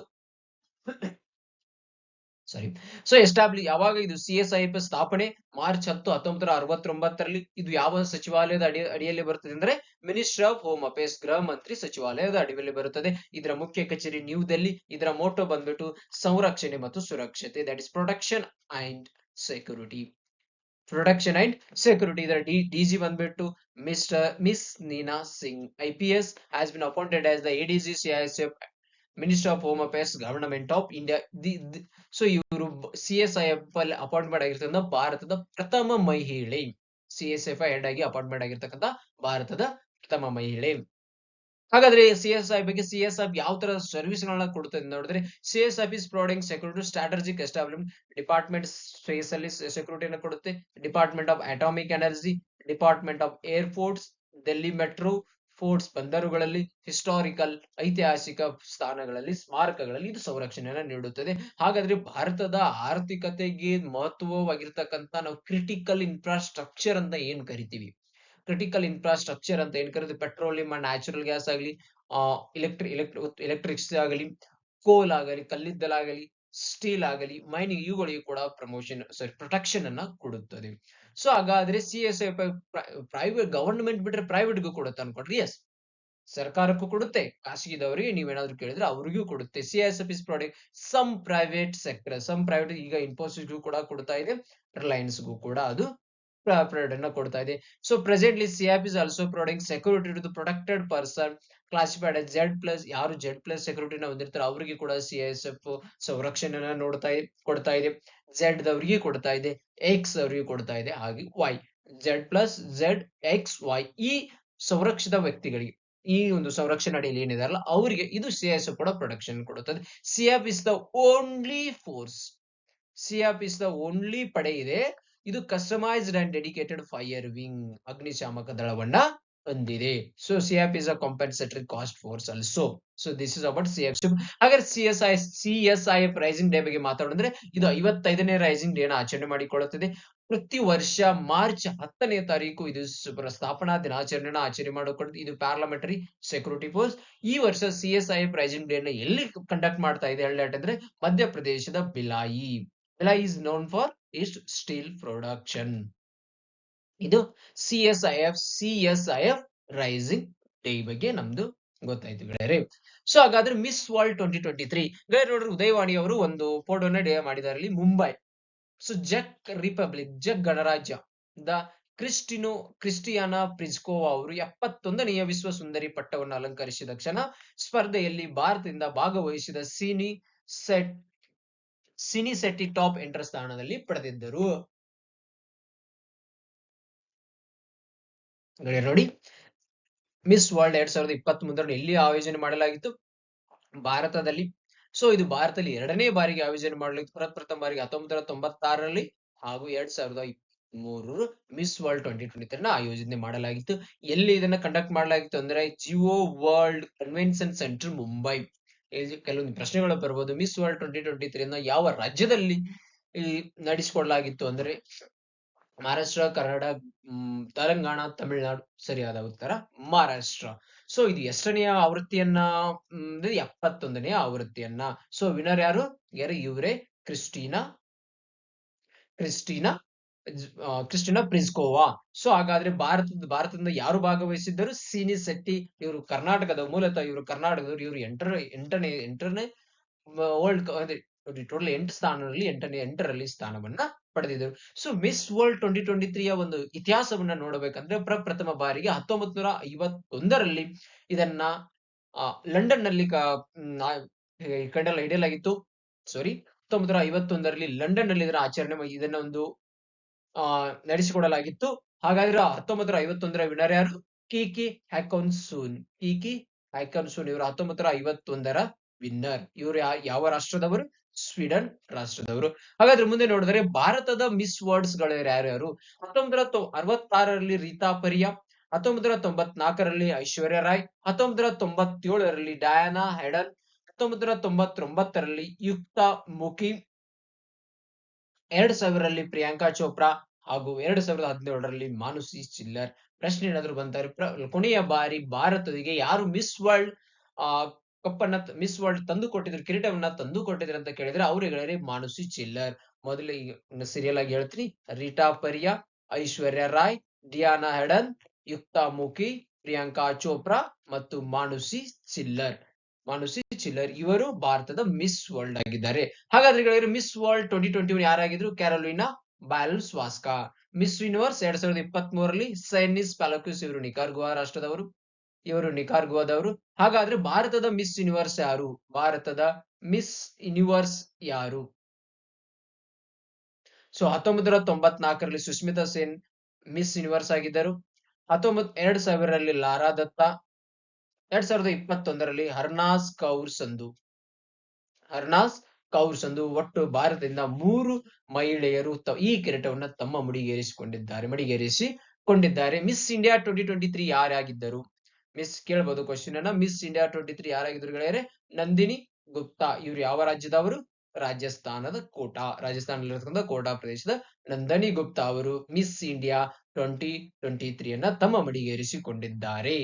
ಸಾರಿ. ಸೊ ಯಾವಾಗ ಇದು CSIF ಸ್ಥಾಪನೆ ಮಾರ್ಚ್ 10, 1969ರಲ್ಲಿ. ಇದು ಯಾವ ಸಚಿವಾಲಯದ ಅಡಿಯಲ್ಲಿ ಬರುತ್ತದೆ ಅಂದ್ರೆ ಮಿನಿಸ್ಟ್ರಿ ಆಫ್ ಹೋಮ್ ಅಫೇರ್ಸ್, ಗೃಹ ಮಂತ್ರಿ ಸಚಿವಾಲಯದ ಅಡಿಯಲ್ಲಿ ಬರುತ್ತದೆ. ಇದರ ಮುಖ್ಯ ಕಚೇರಿ ನ್ಯೂ ಡೆಲ್ಲಿ. ಇದರ ಮೋಟೋ ಬಂದ್ಬಿಟ್ಟು ಸಂರಕ್ಷಣೆ ಮತ್ತು ಸುರಕ್ಷತೆ, that is protection and security. Protection and security. ಇದರ ಡಿಜಿ ಬಂದ್ಬಿಟ್ಟು miss Nina Singh IPS has been appointed as the ADG CSIF, minister of home affairs, government of India. So ಇವರು CSIF ಅಲ್ಲಿ ಅಪಾಯಿಂಟ್ಮೆಂಟ್ ಆಗಿರ್ತಕ್ಕಂಥ ಭಾರತದ ಪ್ರಥಮ ಮಹಿಳೆ. CSIF ಹೆಡ್ ಆಗಿ ಅಪಾಯಿಂಟ್ಮೆಂಟ್ ಆಗಿರ್ತಕ್ಕಂಥ ಭಾರತದ ಪ್ರಥಮ ಮಹಿಳೆ. ಹಾಗಾದ್ರೆ CSI ಬಗ್ಗೆ, CSIF ಯಾವ ತರ ಸರ್ವಿಸ್ ಗಳನ್ನ ಕೊಡುತ್ತದೆ ನೋಡಿದ್ರೆ, CSIF is providing security strategic establishment department, space ಅಲ್ಲಿ ಸೆಕ್ಯೂರಿಟಿಯನ್ನು ಕೊಡುತ್ತೆ. Department of atomic energy, department of air force, Delhi metro, forts ಬಂದರುಗಳಲ್ಲಿ, ಹಿಸ್ಟಾರಿಕಲ್ ಐತಿಹಾಸಿಕ ಸ್ಥಾನಗಳಲ್ಲಿ, ಸ್ಮಾರಕಗಳಲ್ಲಿ ಇದು ಸಂರಕ್ಷಣೆಯನ್ನು ನೀಡುತ್ತದೆ. ಹಾಗಾದ್ರೆ ಭಾರತದ ಆರ್ಥಿಕತೆಗೆ ಮಹತ್ವವಾಗಿರ್ತಕ್ಕಂಥ ನಾವು ಕ್ರಿಟಿಕಲ್ ಇನ್ಫ್ರಾಸ್ಟ್ರಕ್ಚರ್ ಅಂತ ಏನ್ ಕರಿತೀವಿ, ಕ್ರಿಟಿಕಲ್ ಇನ್ಫ್ರಾಸ್ಟ್ರಕ್ಚರ್ ಅಂತ ಏನ್ ಕರೀತೀವಿ, ಪೆಟ್ರೋಲಿಯಂ ಅಂಡ್ ನ್ಯಾಚುರಲ್ ಗ್ಯಾಸ್ ಆಗಲಿ, ಎಲೆಕ್ಟ್ರಿಕ್ಸಿಟಿ ಆಗಲಿ, ಕೋಲ್ ಆಗಲಿ, ಕಲ್ಲಿದ್ದಲಾಗಲಿ, ಸ್ಟೀಲ್ ಆಗಲಿ, ಮೈನಿಂಗ್, ಇವುಗಳಿಗೂ ಕೂಡ ಪ್ರೊಟೆಕ್ಷನ್ ಅನ್ನ ಕೊಡುತ್ತದೆ. ಸೊ ಹಾಗಾದ್ರೆ CSIF ಪ್ರೈವೇಟ್, ಗವರ್ನಮೆಂಟ್ ಬಿಟ್ರೆ ಪ್ರೈವೇಟ್ಗೂ ಕೊಡುತ್ತೆ ಅನ್ಕೊಂಡ್ರಿ. ಎಸ್, ಸರ್ಕಾರಕ್ಕೂ ಕೊಡುತ್ತೆ, ಖಾಸಗಿದವರಿಗೆ ನೀವೇನಾದ್ರು ಕೇಳಿದ್ರೆ ಅವ್ರಿಗೂ ಕೊಡುತ್ತೆ. CSIF is providing some private sector, some private, ಈಗ ಇನ್ಫೋಸಿಸ್ಗೂ ಕೂಡ ಕೊಡ್ತಾ ಇದೆ, ರಿಲಯನ್ಸ್ಗೂ ಕೂಡ ಅದು ಪ್ರಾವಿಡೆಂಟ್ ಅನ್ನ ಕೊಡ್ತಾ ಇದೆ. So presently CSIF is also providing security to the protected person classified as Z+. ಯಾರು Z+ ಸೆಕ್ಯೂರಿಟಿನ ಹೊಂದಿರ್ತಾರೆ ಅವರಿಗೆ ಕೂಡ CSIF ಸಂರಕ್ಷಣೆಯನ್ನ ಕೊಡ್ತಾ ಇದೆ. Z ದವರಿಗೆ ಕೊಡ್ತಾ ಇದೆ, X ಅವರಿಗೆ ಕೊಡ್ತಾ ಇದೆ, ಹಾಗೆ Y, Z+, Z, X, Y ಈ ಸಂರಕ್ಷಿತ ವ್ಯಕ್ತಿಗಳಿಗೆ, ಈ ಒಂದು ಸಂರಕ್ಷಣೆ ಅಡಿಯಲ್ಲಿ ಏನಿದಾರಲ್ಲ ಅವರಿಗೆ ಇದು CSIF ಕೂಡ ಪ್ರೊಟೆಕ್ಷನ್ ಕೊಡುತ್ತದೆ. CSIF is the only force, CSIF is the only ಪಡೆ ಇದೆ, ಇದು customised and dedicated fire wing, ಅಗ್ನಿಶಾಮಕ ದಳವನ್ನ ಹೊಂದಿದೆ. So CSIF is a compensatory cost force also. So this is about CSIF. ಹಾಗಾದ್ರೆ CSIF ರೈಸಿಂಗ್ ಡೇ ಬಗ್ಗೆ ಮಾತಾಡಿದ್ರೆ, ಇದು 55ನೇ ರೈಸಿಂಗ್ ಡೇ ನ ಆಚರಣೆ ಮಾಡಿಕೊಳ್ಳುತ್ತದೆ. ಪ್ರತಿ ವರ್ಷ ಮಾರ್ಚ್ 10ನೇ ತಾರೀಕು ಇದು ಸ್ಥಾಪನಾ ದಿನಾಚರಣೆನ ಆಚರಣೆ ಮಾಡಿಕೊಳ್ಳುತ್ತೆ. ಇದು ಪಾರ್ಲಿಮೆಂಟರಿ ಸೆಕ್ಯೂರಿಟಿ ಫೋರ್ಸ್. ಈ ವರ್ಷ CSIF ರೈಸಿಂಗ್ ಡೇ ನ ಎಲ್ಲಿ ಕಂಡಕ್ಟ್ ಮಾಡ್ತಾ ಇದೆ ಹೇಳಂದ್ರೆ ಮಧ್ಯಪ್ರದೇಶದ Bhilai. Bhilai is known for it's steel production. ಇದು CSIF ರೈಸಿಂಗ್ ಡೇ ಬಗ್ಗೆ ನಮ್ದು ಗೊತ್ತಾಯ್ತು ಗೆಳೆಯರೆ. ಸೊ ಹಾಗಾದ್ರೆ ಮಿಸ್ ವರ್ಲ್ಡ್ 2023 ಗೆಳೆಯರು ನೋಡ್ರಿ, ಉದಯವಾಣಿ ಅವರು ಒಂದು ಫೋಟೋನ ಡೇ ಮಾಡಿದ್ದಾರೆ ಇಲ್ಲಿ ಮುಂಬೈ. ಸೊ ಜೆಕ್ ಗಣರಾಜ್ಯ ದ ಕ್ರಿಸ್ಟಿಯಾನಾ ಪ್ರಿಜ್ಕೋವಾ ಅವರು 71ನೇ ವಿಶ್ವ ಸುಂದರಿ ಪಟ್ಟವನ್ನು ಅಲಂಕರಿಸಿದ ಕ್ಷಣ ಸ್ಪರ್ಧೆಯಲ್ಲಿ ಭಾರತದಿಂದ ಭಾಗವಹಿಸಿದ ಸಿನಿ ಸೆಟ್ಟಿ ಟಾಪ್ 8 ಸ್ಥಾನದಲ್ಲಿ ಪಡೆದಿದ್ದರು. ನೋಡಿ, ಮಿಸ್ ವರ್ಲ್ಡ್ 2023 ಎಲ್ಲಿ ಆಯೋಜನೆ ಮಾಡಲಾಗಿತ್ತು? ಭಾರತದಲ್ಲಿ. ಸೊ ಇದು ಭಾರತದಲ್ಲಿ 2ನೇ ಬಾರಿಗೆ ಆಯೋಜನೆ ಮಾಡಲಾಗಿತ್ತು. ಪ್ರಥಮ ಬಾರಿಗೆ 1996ರಲ್ಲಿ ಹಾಗೂ 2023 ಮೂರು ಮಿಸ್ ವರ್ಲ್ಡ್ 2023 ಆಯೋಜನೆ ಮಾಡಲಾಗಿತ್ತು. ಎಲ್ಲಿ ಇದನ್ನ ಕಂಡಕ್ಟ್ ಮಾಡಲಾಗಿತ್ತು ಅಂದ್ರೆ Jio world convention centre Mumbai. ಕೆಲವೊಂದು ಪ್ರಶ್ನೆಗಳು ಬರ್ಬೋದು. ಮಿಸ್ ವರ್ಲ್ಡ್ 2023 ಯಾವ ರಾಜ್ಯದಲ್ಲಿ ನಡೆಸಿಕೊಡಲಾಗಿತ್ತು ಅಂದ್ರೆ ಮಹಾರಾಷ್ಟ್ರ, ಕರ್ನಾಟಕ, ತೆಲಂಗಾಣ, ತಮಿಳುನಾಡು. ಸರಿಯಾದ ಉತ್ತರ ಮಹಾರಾಷ್ಟ್ರ. ಸೊ ಇದು ಎಷ್ಟನೆಯ ಆವೃತ್ತಿಯನ್ನ 71ನೇ ಆವೃತ್ತಿಯನ್ನ. ಸೊ ವಿನರ್ ಯಾರು? ಇವರೇ ಕ್ರಿಸ್ಟಿನಾ ಕ್ರಿಸ್ಟಿನಾ ಕ್ರಿಸ್ಟಿನಾ ಪ್ರಿಸ್ಕೋವಾ. ಸೊ ಹಾಗಾದ್ರೆ ಭಾರತದಿಂದ ಯಾರು ಭಾಗವಹಿಸಿದ್ದರು? ಸೀನಿ ಶೆಟ್ಟಿ. ಇವರು ಕರ್ನಾಟಕದ ಮೂಲತಃ ಇವರು ಕರ್ನಾಟಕದವರು. ಇವರು ಎಂಟನೇ ವರ್ಲ್ಡ್ ಅಂದ್ರೆ ಟೋಟಲ್ 8 ಸ್ಥಾನದಲ್ಲಿ ಎಂಟರಲ್ಲಿ ಸ್ಥಾನವನ್ನ ಪಡೆದಿದ್ದರು. ಸೊ ಮಿಸ್ ವರ್ಲ್ಡ್ 2023ಯ ಒಂದು ಇತಿಹಾಸವನ್ನ ನೋಡಬೇಕಂದ್ರೆ ಪ್ರಪ್ರಥಮ ಬಾರಿಗೆ 1951ರಲ್ಲಿ ಇದನ್ನ ಲಂಡನ್ ನಲ್ಲಿ ಹಿಡಿಯಲಾಗಿತ್ತು. ಸಾರಿ, 1951ರಲ್ಲಿ ಲಂಡನ್ ನಲ್ಲಿ ಇದರ ಆಚರಣೆ ಇದನ್ನ ಒಂದು ನಡೆಸಿಕೊಡಲಾಗಿತ್ತು. ಹಾಗಾದ್ರೆ 1951ರ ವಿನರ್ ಯಾರು? ಕಿಕಿ ಹ್ಯಾಕೊನ್ಸೂನ್. ಕಿಕಿ ಹ್ಯಾಕೊನ್ಸೂನ್ ಇವರು 1951ರ ವಿನ್ನರ್. ಇವರು ಯಾವ ರಾಷ್ಟ್ರದವರು? ಸ್ವೀಡನ್ ರಾಷ್ಟ್ರದವರು. ಹಾಗಾದ್ರೆ ಮುಂದೆ ನೋಡಿದ್ರೆ ಭಾರತದ ಮಿಸ್ ವರ್ಲ್ಡ್ಸ್ ಗಳು ಯಾರ್ಯಾರು? 1966ರಲ್ಲಿ ರೀತಾ ಪರಿಯಾ, 1994ರಲ್ಲಿ ಐಶ್ವರ್ಯ ರಾಯ್, 1997ರಲ್ಲಿ ಡಯಾನಾ ಹೆಡನ್, 1999ರಲ್ಲಿ ಯುಕ್ತಾ ಮುಖಿ, 2000ರಲ್ಲಿ ಪ್ರಿಯಾಂಕಾ ಚೋಪ್ರಾ ಹಾಗೂ 2017ರಲ್ಲಿ ಮಾನುಷಿ ಚಿಲ್ಲರ್. ಪ್ರಶ್ನೆ ಏನಾದ್ರು ಬಂತಾರೆ, ಕೊನೆಯ ಬಾರಿ ಭಾರತದಿಗೆ ಯಾರು ಮಿಸ್ ವರ್ಲ್ಡ್ ಮಿಸ್ ವರ್ಲ್ಡ್ ತಂದು ಕೊಟ್ಟಿದ್ರು, ಕಿರೀಟವನ್ನ ತಂದು ಕೊಟ್ಟಿದ್ರು ಅಂತ ಕೇಳಿದ್ರೆ ಅವ್ರಿಗೆ ಮಾನುಷಿ ಚಿಲ್ಲರ್. ಮೊದಲು ಸೀರಿಯಲ್ ಆಗಿ ಹೇಳ್ತೀನಿ. ರೀಟಾ ಪರಿಯಾ, ಐಶ್ವರ್ಯ ರಾಯ್, ಡಿಯಾನಾ ಹೆಡನ್, ಯುಕ್ತಾ ಮುಖಿ, ಪ್ರಿಯಾಂಕಾ ಚೋಪ್ರಾ ಮತ್ತು ಮಾನುಷಿ ಚಿಲ್ಲರ್. ಇವರು ಭಾರತದ ಮಿಸ್ ವರ್ಲ್ಡ್ ಆಗಿದ್ದಾರೆ. ಹಾಗಾದ್ರೆ ಮಿಸ್ ವರ್ಲ್ಡ್ 2021 ಯಾರಾಗಿದ್ರು? Karolina Bielawska. ಮಿಸ್ ಯೂನಿವರ್ಸ್ 2023ರಲ್ಲಿ ಸೈನಿಸ್ ಪ್ಯಾಲೋಕ್ಯೂಸ್. ಇವರು ನಿಕಾರ್ಗುವಾ ರಾಷ್ಟ್ರದವರು. ಹಾಗಾದ್ರೆ ಭಾರತದ ಮಿಸ್ ಯೂನಿವರ್ಸ್ ಯಾರು? ಸೊ 1994ರಲ್ಲಿ ಸುಷ್ಮಿತಾ ಸೇನ್ ಮಿಸ್ ಯೂನಿವರ್ಸ್ ಆಗಿದ್ದರು. 2000ರಲ್ಲಿ ಲಾರಾ ದತ್ತಾ, 2021ರಲ್ಲಿ ಹರ್ನಾಸ್ ಕೌರ್ ಸಂಧು. ಒಟ್ಟು ಭಾರತದಿಂದ 3 ಮಹಿಳೆಯರು ಈ ಕಿರೀಟವನ್ನ ತಮ್ಮ ಮಡಿಗೇರಿಸಿಕೊಂಡಿದ್ದಾರೆ. Miss India 2023 ಯಾರಾಗಿದ್ದರು? ಕೇಳಬಹುದು ಕ್ವಶನ್ ಅನ್ನ. ಮಿಸ್ ಇಂಡಿಯಾ 2023 ಯಾರಾಗಿದ್ರು ಗೆಳೆಯರೆ? ನಂದಿನಿ ಗುಪ್ತಾ. ಇವರು ಯಾವ ರಾಜ್ಯದವರು? ರಾಜಸ್ಥಾನದಲ್ಲಿರ್ತಕ್ಕಂಥ ಕೋಟಾ ಪ್ರದೇಶದ ನಂದಿನಿ ಗುಪ್ತಾ ಅವರು ಮಿಸ್ ಇಂಡಿಯಾ 2023 ಅನ್ನ ತಮ್ಮ ಮಡಿಗೇರಿಸಿಕೊಂಡಿದ್ದಾರೆ.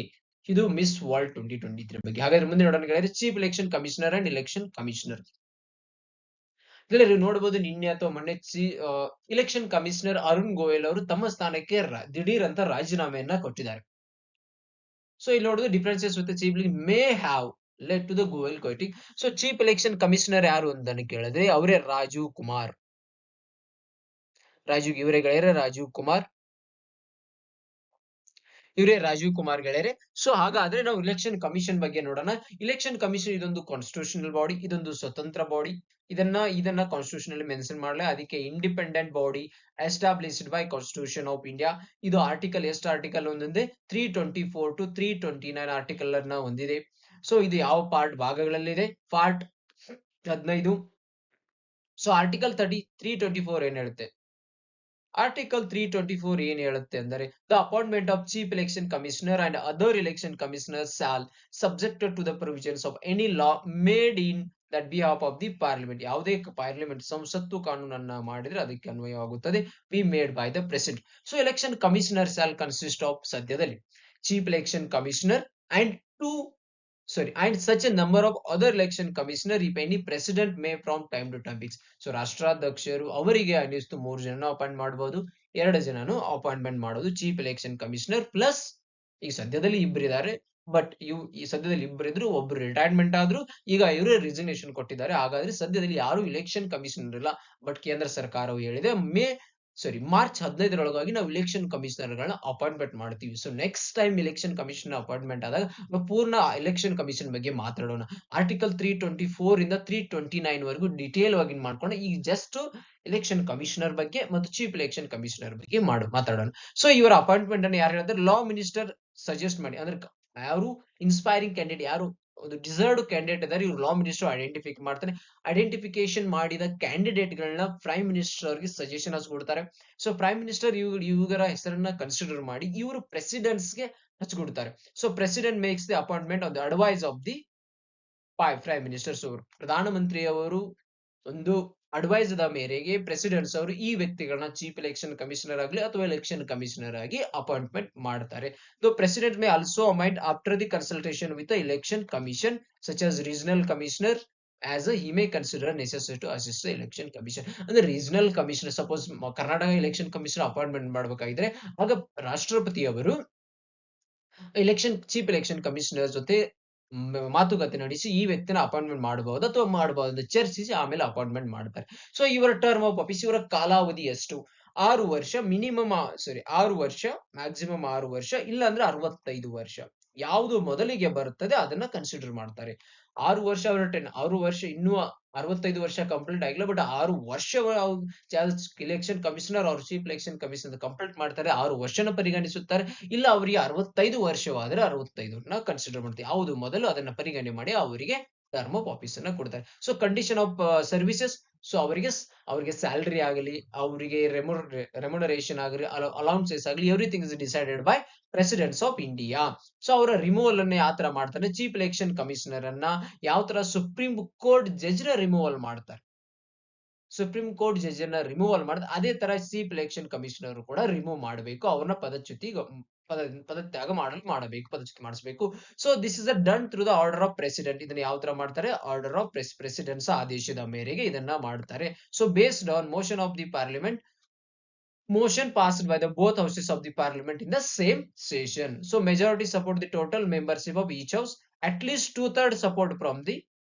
ಇದು ಮಿಸ್ ವರ್ಲ್ಡ್ 2023 ಬಗ್ಗೆ. ಹಾಗಾದ್ರೆ ಮುಂದೆ ನೋಡೋಣ ಗೆಳೆಯರೆ, chief election commissioner and election commissioner. ಗೆಳೆಯರು ನೋಡಬಹುದು, ನಿನ್ನೆ ಅಥವಾ ಮೊನ್ನೆ ಇಲೆಕ್ಷನ್ ಕಮಿಷನರ್ ಅರುಣ್ ಗೋಯಲ್ ಅವರು ತಮ್ಮ ಸ್ಥಾನಕ್ಕೆ ದಿಢೀರ್ ಅಂತ ರಾಜೀನಾಮೆಯನ್ನ ಕೊಟ್ಟಿದ್ದಾರೆ. ಸೊ ಇಲ್ಲಿ ನೋಡೋದು differences with chief may have led to the Goel quitting. So chief election commissioner ಯಾರು ಅಂತ ಕೇಳಿದ್ರೆ ಅವರೇ ರಾಜೀವ್ ಕುಮಾರ್. ಇವರೇ ಗೆಳೆಯರೆ ರಾಜೀವ್ ಕುಮಾರ್ ಗೆಳೆಯರೆ. ಸೊ ಹಾಗಾದ್ರೆ ನಾವು ಇಲೆಕ್ಷನ್ ಕಮಿಷನ್ ಬಗ್ಗೆ ನೋಡೋಣ. ಇಲೆಕ್ಷನ್ ಕಮಿಷನ್ ಇದೊಂದು ಕಾನ್ಸ್ಟಿಟ್ಯೂಷನಲ್ ಬಾಡಿ, ಇದೊಂದು ಸ್ವತಂತ್ರ ಬಾಡಿ. ಇದನ್ನ ಕಾನ್ಸ್ಟಿಟ್ಯೂಷನ್ ಅಲ್ಲಿ ಮೆನ್ಷನ್ ಮಾಡಲೇ. ಅದಕ್ಕೆ independent body established by constitution of India. ಇದು ಆರ್ಟಿಕಲ್ ಎಷ್ಟು ಆರ್ಟಿಕಲ್ ಹೊಂದಿದೆ? 324 to 329 ಆರ್ಟಿಕಲ್ ಅನ್ನ ಹೊಂದಿದೆ. ಸೊ ಇದು ಯಾವ ಭಾಗಗಳಲ್ಲಿದೆ? ಪಾರ್ಟ್ 15. ಸೊ ಆರ್ಟಿಕಲ್ 324 ಏನ್ ಹೇಳುತ್ತೆ? ಆರ್ಟಿಕಲ್ 324 ಏನ್ ಹೇಳುತ್ತೆ ಅಂದರೆ, the appointment of chief election commissioner and other election commissioner shall subjected to the provisions of any law made in that behalf of the parliament. ಯಾವುದೇ ಪಾರ್ಲಿಮೆಂಟ್ ಸಂಸತ್ತು ಕಾನೂನನ್ನ ಮಾಡಿದ್ರೆ ಅದಕ್ಕೆ ಅನ್ವಯವಾಗುತ್ತದೆ. Be made by the president. So election commissioner shall consist of, ಸದ್ಯದಲ್ಲಿ chief election commissioner and such a number of other election commissioner if any president may from time to time fix. So ರಾಷ್ಟ್ರಾಧ್ಯಕ್ಷರು ಅವರಿಗೆ ಅನ್ನಿಸ್ತು 3 ಜನ appoint ಮಾಡಬಹುದು, 2 ಜನನು appointment ಮಾಡೋದು. Chief election commissioner plus ಈಗ ಸದ್ಯದಲ್ಲಿ ಇಬ್ಬರಿದ್ದಾರೆ. ಬಟ್ ಈ ಸದ್ಯದಲ್ಲಿ ಇಬ್ಬರಿದ್ರು, ಒಬ್ರು ರಿಟೈರ್ಮೆಂಟ್ ಆದ್ರು, ಈಗ ಇವರು ರಿಸಿಗ್ನೇಷನ್ ಕೊಟ್ಟಿದ್ದಾರೆ. ಹಾಗಾದ್ರೆ ಸದ್ಯದಲ್ಲಿ ಯಾರು ಇಲೆಕ್ಷನ್ ಕಮಿಷನರ್ ಇಲ್ಲ. ಬಟ್ ಕೇಂದ್ರ ಸರ್ಕಾರವು ಹೇಳಿದೆ ಮಾರ್ಚ್ 15ರೊಳಗಾಗಿ ನಾವು ಇಲೆಕ್ಷನ್ ಕಮಿಷನರ್ ಗಳನ್ನ ಅಪಾಯಿಂಟ್ಮೆಂಟ್ ಮಾಡ್ತೀವಿ. So next time election commissioner appointment ಆದಾಗ ನಾವು ಪೂರ್ಣ ಇಲೆಕ್ಷನ್ ಕಮಿಷನ್ ಬಗ್ಗೆ ಮಾತಾಡೋಣ. ಆರ್ಟಿಕಲ್ 324 ಇಂದ 329 ವರೆಗೂ ಡಿಟೇಲ್ ಆಗಿ ಮಾಡ್ಕೊಂಡು ಈಗ ಜಸ್ಟ್ ಇಲೆಕ್ಷನ್ ಕಮಿಷನರ್ ಬಗ್ಗೆ ಮತ್ತು ಚೀಫ್ ಎಲೆಕ್ಷನ್ ಕಮಿಷನರ್ ಬಗ್ಗೆ ಮಾತಾಡೋಣ. ಸೊ ಇವರ ಅಪಾಯಿಂಟ್ಮೆಂಟ್ ಅನ್ನು ಯಾರು ಹೇಳಿದ್ರೆ ಲಾ ಮಿನಿಸ್ಟರ್ ಸಜೆಸ್ಟ್ ಮಾಡಿ. ಅಂದ್ರೆ ಯಾರು ಇನ್ಸ್ಪೈರಿಂಗ್ ಕ್ಯಾಂಡಿಡೇಟ್, ಯಾರು ಒಂದು ಡಿಸರ್ವ್ಡ್ ಕ್ಯಾಂಡಿಡೇಟ್ ಇದ್ದಾರೆ, ಇವ್ರು ಲಾ ಮಿನಿಸ್ಟರ್ ಐಡೆಂಟಿಫೈ ಮಾಡ್ತಾನೆ. ಐಡೆಂಟಿಫಿಕೇಶನ್ ಮಾಡಿದ ಕ್ಯಾಂಡಿಡೇಟ್ ಗಳನ್ನ ಪ್ರೈಮ್ ಮಿನಿಸ್ಟರ್ ಅವರಿಗೆ ಸಜೆಷನ್ ಕೊಡ್ತಾರೆ. ಸೊ ಪ್ರೈಮ್ ಮಿನಿಸ್ಟರ್ ಇವರ ಹೆಸರನ್ನ ಕನ್ಸಿಡರ್ ಮಾಡಿ ಇವರು ಪ್ರೆಸಿಡೆಂಟ್ಸ್ ಗೆ ಹಚ್ಕೊಡ್ತಾರೆ. So president makes the appointment on the advice of the prime ministers. ಅವರು ಪ್ರಧಾನಮಂತ್ರಿಯವರು ಒಂದು ಅಡ್ವೈಸ್ ದ ಮೇರೆಗೆ ಪ್ರೆಸಿಡೆಂಟ್ಸ್ ಅವರು ಈ ವ್ಯಕ್ತಿಗಳನ್ನ ಚೀಫ್ ಎಲೆಕ್ಷನ್ ಕಮಿಷನರ್ ಆಗಲಿ ಅಥವಾ ಎಲೆಕ್ಷನ್ ಕಮಿಷನರ್ ಆಗಿ ಅಪಾಯಿಂಟ್ಮೆಂಟ್ ಮಾಡ್ತಾರೆ. The president May also appoint after the consultation with the election commission such as regional commissioner as he may consider necessary to assist the election commission. ಅಂದ್ರೆ regional commissioner, suppose Karnataka election commissioner appointment ಮಾಡಬೇಕಾಗಿದ್ರೆ ಆಗ ರಾಷ್ಟ್ರಪತಿ ಅವರು chief election commissioner ಜೊತೆ ಮಾತುಕತೆ ನಡೆಸಿ ಈ ವ್ಯಕ್ತಿನ ಅಪಾಯಿಂಟ್ಮೆಂಟ್ ಮಾಡಬಹುದು ಅಥವಾ ಮಾಡಬಹುದು ಚರ್ಚಿಸಿ ಆಮೇಲೆ ಅಪಾಯಿಂಟ್ಮೆಂಟ್ ಮಾಡ್ತಾರೆ. ಸೊ ಇವರ ಟರ್ಮ್ ಆಫ್ ಆಫೀಸ್, ಇವರ ಕಾಲಾವಧಿ ಎಷ್ಟು? 6 ವರ್ಷ, ಮಿನಿಮಮ್ 6 ವರ್ಷ, ಮ್ಯಾಕ್ಸಿಮಮ್ 6 ವರ್ಷ, ಇಲ್ಲ ಅಂದ್ರೆ 65 ವರ್ಷ. ಯಾವುದು ಮೊದಲಿಗೆ ಬರುತ್ತದೆ ಅದನ್ನ ಕನ್ಸಿಡರ್ ಮಾಡ್ತಾರೆ. 6 ವರ್ಷ ಅವರ 6 ವರ್ಷ, ಇನ್ನೂ 65 ವರ್ಷ ಕಂಪ್ಲೀಟ್ ಆಗಿಲ್ಲ, ಬಟ್ 6 ವರ್ಷ ಎಲೆಕ್ಷನ್ ಕಮಿಷನರ್ ಅವ್ರ ಚೀಫ್ ಎಲೆಕ್ಷನ್ ಕಮಿಷನರ್ ಕಂಪ್ಲೀಟ್ ಮಾಡ್ತಾರೆ, 6 ವರ್ಷನ ಪರಿಗಣಿಸುತ್ತಾರೆ. ಇಲ್ಲ ಅವರಿಗೆ 65 ವರ್ಷವಾದ್ರೆ 65 ಕನ್ಸಿಡರ್ ಮಾಡ್ತಾರೆ. ಯಾವುದು ಮೊದಲು ಅದನ್ನ ಪರಿಗಣನೆ ಮಾಡಿ ಅವರಿಗೆ ಟರ್ಮ್ ಆಫ್ ಆಫೀಸ್ ಅನ್ನ ಕೊಡ್ತಾರೆ. So condition of services, so ಅವರಿಗೆ ಸ್ಯಾಲರಿ ಆಗಲಿ, ಅವರಿಗೆ ರೆಮ್ಯುನರೇಷನ್ ಆಗಲಿ, ಅಲೌನ್ಸಸ್ ಆಗಲಿ, everything is decided by presidents of India. So ಅವರ ರಿಮೂವಲ್ ಅನ್ನ ಯಾವ ತರ ಮಾಡ್ತಾರೆ? ಚೀಫ್ ಎಲೆಕ್ಷನ್ ಕಮಿಷನರ್ ಅನ್ನ ಯಾವ ತರ ಸುಪ್ರೀಂ ಕೋರ್ಟ್ ಜಡ್ಜ್ ನ ರಿಮೂವಲ್ ಮಾಡ್ತಾರೆ, ಸುಪ್ರೀಂ ಕೋರ್ಟ್ ಜಡ್ಜ್ ನ ರಿಮೂವಲ್ ಮಾಡಿದ್ರೆ ಅದೇ ತರ ಚೀಫ್ ಎಲೆಕ್ಷನ್ ಕಮಿಷನರ್ ಕೂಡ ರಿಮೂವ್ ಮಾಡಬೇಕು, ಅವ್ರನ್ನ ಪದತ್ಯಾಗ ಮಾಡಬೇಕು, ಪದಚ್ಯುತಿ ಮಾಡಿಸಬೇಕು. So this is done through the order of president. ಇದನ್ನ ಯಾವ ತರ ಮಾಡ್ತಾರೆ? ಆರ್ಡರ್ ಆಫ್ ಪ್ರೆಸಿಡೆಂಟ್ಸ್ ಆದೇಶದ ಮೇರೆಗೆ ಇದನ್ನ ಮಾಡ್ತಾರೆ. So based on motion of the parliament, motion passed by the both houses of the parliament in the same session. So majority support the total membership of each house, at least 2/3 support from the,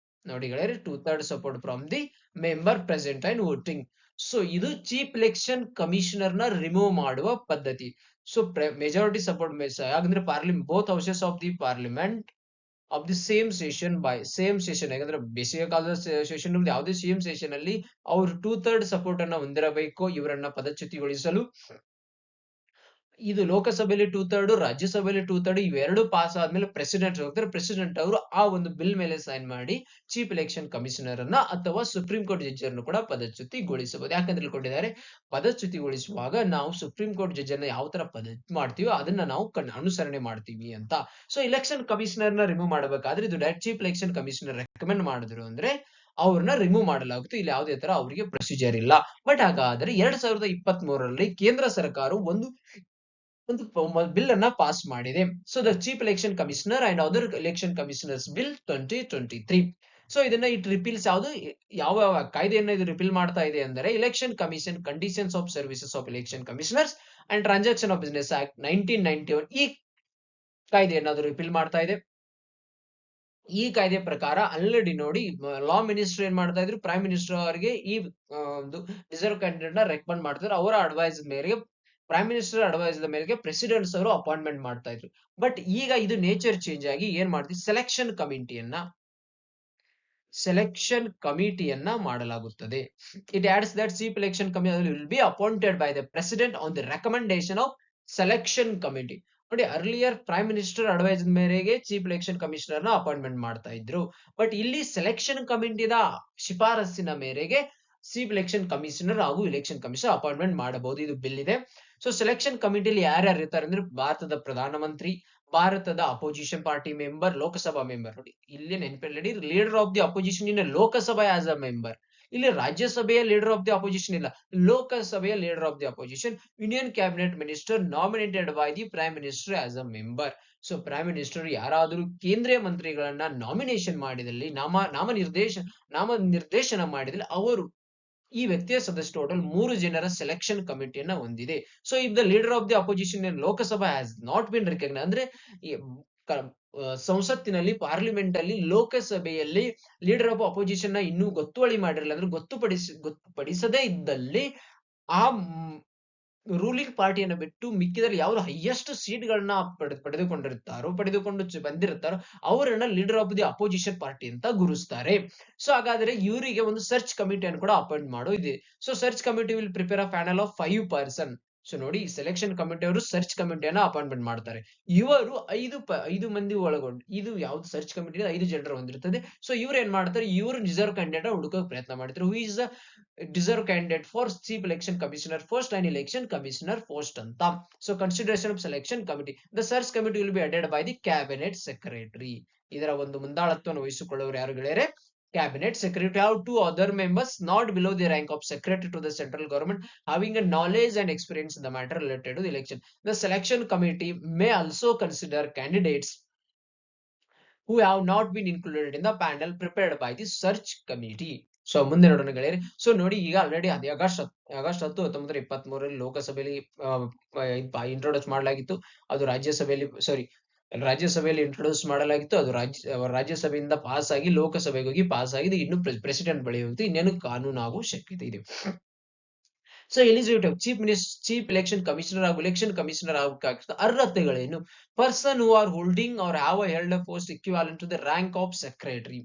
ನೋಡಿ ಗೆಳೆಯರೆ, 2/3 support from the member present and voting. So ಇದು chief election commissioner ನ remove ಮಾಡುವ ಪದ್ಧತಿ. So majority support ಯಾಕಂದ್ರೆ parliament, both houses of the parliament of the same session by same session, ಯಾಕಂದ್ರೆ ಬೇಸಿಗೆ ಕಾಲದ ಸೆಷನ್ ಯಾವುದೇ ಸೇಮ್ ಸೆಷನ್ ಅಲ್ಲಿ ಅವ್ರು 2/3 ಸಪೋರ್ಟ್ ಅನ್ನ ಹೊಂದಿರಬೇಕು ಇವರನ್ನ ಪದಚ್ಯುತಿಗೊಳಿಸಲು. ಇದು ಲೋಕಸಭೆಯಲ್ಲಿ 2/3, ರಾಜ್ಯಸಭೆಯಲ್ಲಿ 2/3, ಇವೆರಡು ಪಾಸ್ ಆದ್ಮೇಲೆ ಪ್ರೆಸಿಡೆಂಟ್ ಹೋಗ್ತಾರೆ. ಪ್ರೆಸಿಡೆಂಟ್ ಅವರು ಆ ಒಂದು ಬಿಲ್ ಮೇಲೆ ಸೈನ್ ಮಾಡಿ ಚೀಫ್ ಎಲೆಕ್ಷನ್ ಕಮಿಷನರ್ ಅನ್ನ ಅಥವಾ ಸುಪ್ರೀಂ ಕೋರ್ಟ್ ಜಡ್ಜ್ ಅನ್ನು ಕೂಡ ಪದಚ್ಯುತಿಗೊಳಿಸಬಹುದು. ಯಾಕಂದ್ರೆ ಕೊಟ್ಟಿದ್ದಾರೆ, ಪದಚ್ಯುತಿಗೊಳಿಸುವಾಗ ನಾವು ಸುಪ್ರೀಂ ಕೋರ್ಟ್ ಜಡ್ಜ್ ಅನ್ನ ಯಾವ ತರ ಮಾಡ್ತೀವೋ ಅದನ್ನ ನಾವು ಅನುಸರಣೆ ಮಾಡ್ತೀವಿ ಅಂತ. ಸೊ ಎಲೆಕ್ಷನ್ ಕಮಿಷನರ್ ನ ರಿಮೂವ್ ಮಾಡಬೇಕಾದ್ರೆ ಇದು direct chief election commissioner recommend ಮಾಡಿದ್ರು ಅಂದ್ರೆ ಅವ್ರನ್ನ ರಿಮೂವ್ ಮಾಡಲಾಗುತ್ತೆ. ಇಲ್ಲಿ ಯಾವುದೇ ತರ ಅವರಿಗೆ ಪ್ರೊಸೀಜರ್ ಇಲ್ಲ. ಬಟ್ ಹಾಗಾದ್ರೆ 2023ರಲ್ಲಿ ಕೇಂದ್ರ ಸರ್ಕಾರ ಒಂದು ಬಿಲ್ ಅನ್ನ ಪಾಸ್ ಮಾಡಿದೆ. So the chief election commissioner and other election commissioners bill 2023. So ಇದನ್ನ ಇಟ್ ರಿಪೀಲ್ಸ್ ಯಾವ ಕಾಯ್ದೆಯನ್ನ ಇದು ರಿಪೀಲ್ ಮಾಡ್ತಾ ಇದೆ ಅಂದ್ರೆ election commission conditions of services of election commissioners and transaction of business act 1991, ಈ ಕಾಯ್ದೆಯನ್ನ ಅದು ರಿಪೀಲ್ ಮಾಡ್ತಾ ಇದೆ. ಈ ಕಾಯ್ದೆ ಪ್ರಕಾರ ಆಲ್ರೆಡಿ ನೋಡಿ ಲಾ ಮಿನಿಸ್ಟರ್ ಏನ್ ಮಾಡ್ತಾ ಇದ್ರು, ಪ್ರೈಮ್ ಮಿನಿಸ್ಟರ್ ಅವರಿಗೆ ಈ ಒಂದು ರಿಸರ್ವ್ ಕ್ಯಾಂಡಿಡೇಟ್ ನ ರೆಕಮೆಂಡ್ ಮಾಡ್ತಾರೆ. ಅವರ ಅಡ್ವೈಸ್ ಮೇರೆಗೆ, ಪ್ರೈಮ್ ಮಿನಿಸ್ಟರ್ ಅಡ್ವೈಸ್ ಮೇರೆಗೆ ಪ್ರೆಸಿಡೆಂಟ್ಸ್ ಅವರು ಅಪಾಯಿಂಟ್ಮೆಂಟ್ ಮಾಡ್ತಾ ಇದ್ರು. ಬಟ್ ಈಗ ಇದು ನೇಚರ್ ಚೇಂಜ್ ಆಗಿ ಏನ್ ಮಾಡ್ತೀವಿ, ಸೆಲೆಕ್ಷನ್ ಕಮಿಟಿಯನ್ನ ಮಾಡಲಾಗುತ್ತದೆ. It adds that chief election committee will be appointed by the president on the recommendation of selection committee. ನೋಡಿ, ಅರ್ಲಿಯರ್ ಪ್ರೈಮ್ ಮಿನಿಸ್ಟರ್ ಅಡ್ವೈಸ್ ಮೇರೆಗೆ ಚೀಫ್ ಎಲೆಕ್ಷನ್ ಕಮಿಷನರ್ ನ ಅಪಾಯಿಂಟ್ಮೆಂಟ್ ಮಾಡ್ತಾ ಇದ್ರು. ಬಟ್ ಇಲ್ಲಿ ಸೆಲೆಕ್ಷನ್ ಕಮಿಟಿದ ಶಿಫಾರಸ್ಸಿನ ಮೇರೆಗೆ ಚೀಫ್ ಎಲೆಕ್ಷನ್ ಕಮಿಷನರ್ ಹಾಗೂ ಎಲೆಕ್ಷನ್ ಕಮಿಷನರ್ ಅಪಾಯಿಂಟ್ಮೆಂಟ್ ಮಾಡಬಹುದು. ಇದು ಬಿಲ್ ಇದೆ. ಸೊ ಸೆಲೆಕ್ಷನ್ ಕಮಿಟಿಲಿ ಯಾರ್ಯಾರು ಇರ್ತಾರೆ ಅಂದ್ರೆ ಭಾರತದ ಪ್ರಧಾನಮಂತ್ರಿ, ಭಾರತದ opposition party member, Lok Sabha member. ನೋಡಿ ಇಲ್ಲಿ ನೆನಪಿಡಿ, leader of the opposition in Lok Sabha as a member. ಇಲ್ಲಿ ರಾಜ್ಯಸಭೆಯ ಲೀಡರ್ ಆಫ್ ದಿ ಅಪೋಸಿಷನ್ ಇಲ್ಲ, ಲೋಕಸಭೆಯ leader of the opposition, union cabinet minister nominated by the prime minister as a member. So prime minister ಯಾರಾದರೂ ಕೇಂದ್ರೀಯ ಮಂತ್ರಿಗಳನ್ನ nomination ಮಾಡಿದಲ್ಲಿ, ನಾಮನಿರ್ದೇಶನ ಮಾಡಿದಲ್ಲಿ ಅವರು ಈ ವ್ಯಕ್ತಿಯ ಸದಸ್ಯ ಟೋಟಲ್ 3 ಜನರ ಸೆಲೆಕ್ಷನ್ ಕಮಿಟಿಯನ್ನ ಹೊಂದಿದೆ. So if the leader of the opposition in Lok Sabha has not been recognised, ಅಂದ್ರೆ ಸಂಸತ್ತಿನಲ್ಲಿ, ಪಾರ್ಲಿಮೆಂಟ್ ಅಲ್ಲಿ, ಲೋಕಸಭೆಯಲ್ಲಿ ಲೀಡರ್ ಆಫ್ ಅಪೋಸಿಷನ್ ನ ಇನ್ನೂ ಗೊತ್ತುವಳಿ ಮಾಡಿರಲಿಲ್ಲ ಅಂದ್ರೆ ಗೊತ್ತುಪಡಿಸದೇ ಇದ್ದಲ್ಲಿ ಆ ರೂಲಿಂಗ್ ಪಾರ್ಟಿಯನ್ನು ಬಿಟ್ಟು ಮಿಕ್ಕಿದಲ್ಲಿ ಯಾರು ಹೈಯೆಸ್ಟ್ ಸೀಟ್ ಗಳನ್ನ ಪಡೆದುಕೊಂಡು ಬಂದಿರುತ್ತಾರೋ ಅವರನ್ನ leader of the opposition party ಅಂತ ಗುರುಸ್ತಾರೆ. ಸೊ ಹಾಗಾದ್ರೆ ಇವರಿಗೆ ಒಂದು ಸರ್ಚ್ ಕಮಿಟಿಯನ್ನು ಕೂಡ ಅಪಾಯಿಂಟ್ ಮಾಡೋ ಇದೆ. So search committee will prepare a panel of 5 person. So ನೋಡಿ, ಸೆಲೆಕ್ಷನ್ ಕಮಿಟಿ ಅವರು ಸರ್ಚ್ ಕಮಿಟಿಯನ್ನ ಅಪಾಯಿಂಟ್ಮೆಂಟ್ ಮಾಡ್ತಾರೆ. ಇವರು 5 ಮಂದಿ ಒಳಗೊಂಡು, ಇದು ಯಾವ್ದು ಸರ್ಚ್ ಕಮಿಟಿ 5 ಜನರು ಹೊಂದಿರ್ತದೆ. ಸೊ ಇವ್ರು ಏನ್ ಮಾಡ್ತಾರೆ, ಇವರು ರಿಸರ್ವ್ ಕ್ಯಾಂಡಿಡೇಟ್ ಹುಡುಕೋಕ್ ಪ್ರಯತ್ನ ಮಾಡ್ತಾರೆ. Who is deserve candidate for chief election commissioner post and election commissioner post ಅಂತ. So consideration of selection committee, the search committee will be headed by the cabinet secretary. ಇದರ ಒಂದು ಮುಂದಾಳತ್ವವನ್ನು ವಹಿಸಿಕೊಳ್ಳುವರು ಯಾರು ಗೆಳೆಯರೆ? Cabinet Secretary. Have 2 other members not below the rank of secretary to the central government having a knowledge and experience in the matter related to the election. The selection committee may also consider candidates who have not been included in the panel prepared by the search committee. So ಮುಂದೆ ನೋಡೋಣ ಗೆಳೆಯರೆ. So ನೋಡಿ, ಈಗ already August 10, 1923 ಲೋಕಸಭೆಯಲ್ಲಿ introduce ಮಾಡಲಾಗಿತ್ತು. ಅದು ರಾಜ್ಯಸಭೆಯಲ್ಲಿ introduce ಮಾಡಲಾಗಿತ್ತು. ಅದು ರಾಜ್ಯಸಭೆಯಿಂದ ಪಾಸ್ ಆಗಿ ಲೋಕಸಭೆಗೆ ಹೋಗಿ ಪಾಸ್ ಆಗಿದೆ. ಇನ್ನು ಪ್ರೆಸಿಡೆಂಟ್ ಬಳಿ ಹೋಗುತ್ತೆ, ಇನ್ನೇನು ಕಾನೂನು ಆಗುವ ಶಕ್ಯತೆ ಇದೆ. So eligibility chief election commissioner ಹಾಗೂ ಎಲೆಕ್ಷನ್ ಕಮಿಷನರ್ ಆಗಬೇಕಾಗಿತ್ತು ಅರ್ಹತೆಗಳೇನು? Person who are holding or have held a post equivalent to the rank of secretary.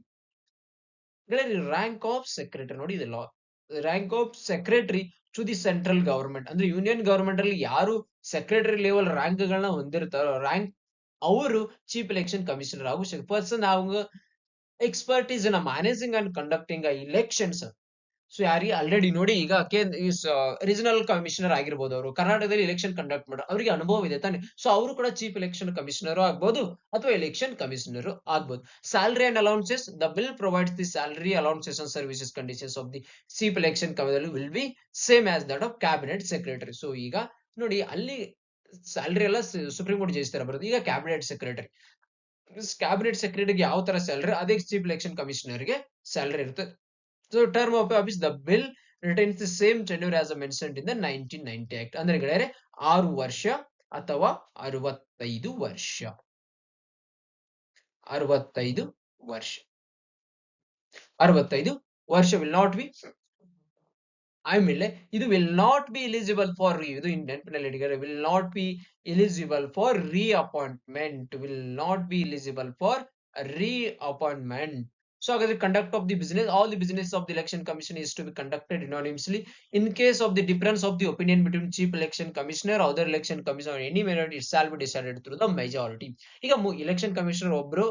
Rank of secretary ನೋಡಿ, ಇದು rank of secretary to the central government. ಅಂದ್ರೆ union government ಅಲ್ಲಿ ಯಾರು secretary level rank ಗಳನ್ನ ಹೊಂದಿರ್ತಾರೋ ಅವರು ಚೀಫ್ ಎಲೆಕ್ಷನ್ ಕಮಿಷನರ್ ಆಗು. Person ಹಾಗೂ expertise in managing and conducting elections. So ಯಾರಿಗೆ ಆಲ್ರೆಡಿ ನೋಡಿ, ಈಗ ರೀಜನಲ್ ಕಮಿಷನರ್ ಆಗಿರ್ಬೋದು, ಅವರು ಕರ್ನಾಟಕದಲ್ಲಿ ಎಲೆಕ್ಷನ್ ಕಂಡಕ್ಟ್ ಮಾಡೋ ಅವರಿಗೆ ಅನುಭವ ಇದೆ ತಾನೆ. ಸೊ ಅವರು ಕೂಡ ಚೀಫ್ ಎಲೆಕ್ಷನ್ ಕಮಿಷನರ್ ಆಗ್ಬಹುದು ಅಥವಾ ಎಲೆಕ್ಷನ್ ಕಮಿಷನರ್ ಆಗ್ಬಹುದು. Salary and allowances, the bill provides the salary allowances and services conditions of the chief election commissioner will be same as that of cabinet secretary. So ಈಗ ನೋಡಿ, ಅಲ್ಲಿ salary ಎಲ್ಲ supreme court judge ತರ ಬರುತ್ತೆ. ಈಗ cabinet ಸೆಕ್ರೆಟರಿಗೆ ಯಾವ ತರ salary, ಅದೇ ಚೀಫ್ ಎಲೆಕ್ಷನ್ ಕಮಿಷನರ್ ಗೆ ಸ್ಯಾಲರಿ ಇರುತ್ತೆ. So term of office, the bill retains the same tenure as mentioned in the 1990 Act. ಅಂದ್ರೆ ಗೆಳೆಯರೆ 6 ವರ್ಷ ಅಥವಾ 65 ವರ್ಷ. 65 ವರ್ಷ. 65 ವರ್ಷ will not be, ಆಮೇಲೆ ಇದು will not be eligible for, ಇದು ನೆನಪಿನಲ್ಲಿ ಇಟ್ಕೊಳ್ಳಿ, will not be eligible for reappointment, will not be eligible for reappointment. So the conduct of the business, all the business of the election commission is to be conducted anonymously. In case of the difference of the opinion between chief election commissioner, other election commissioner or any minority, it shall be decided through the majority. ಈಗ election commissioner ಒಬ್ರು,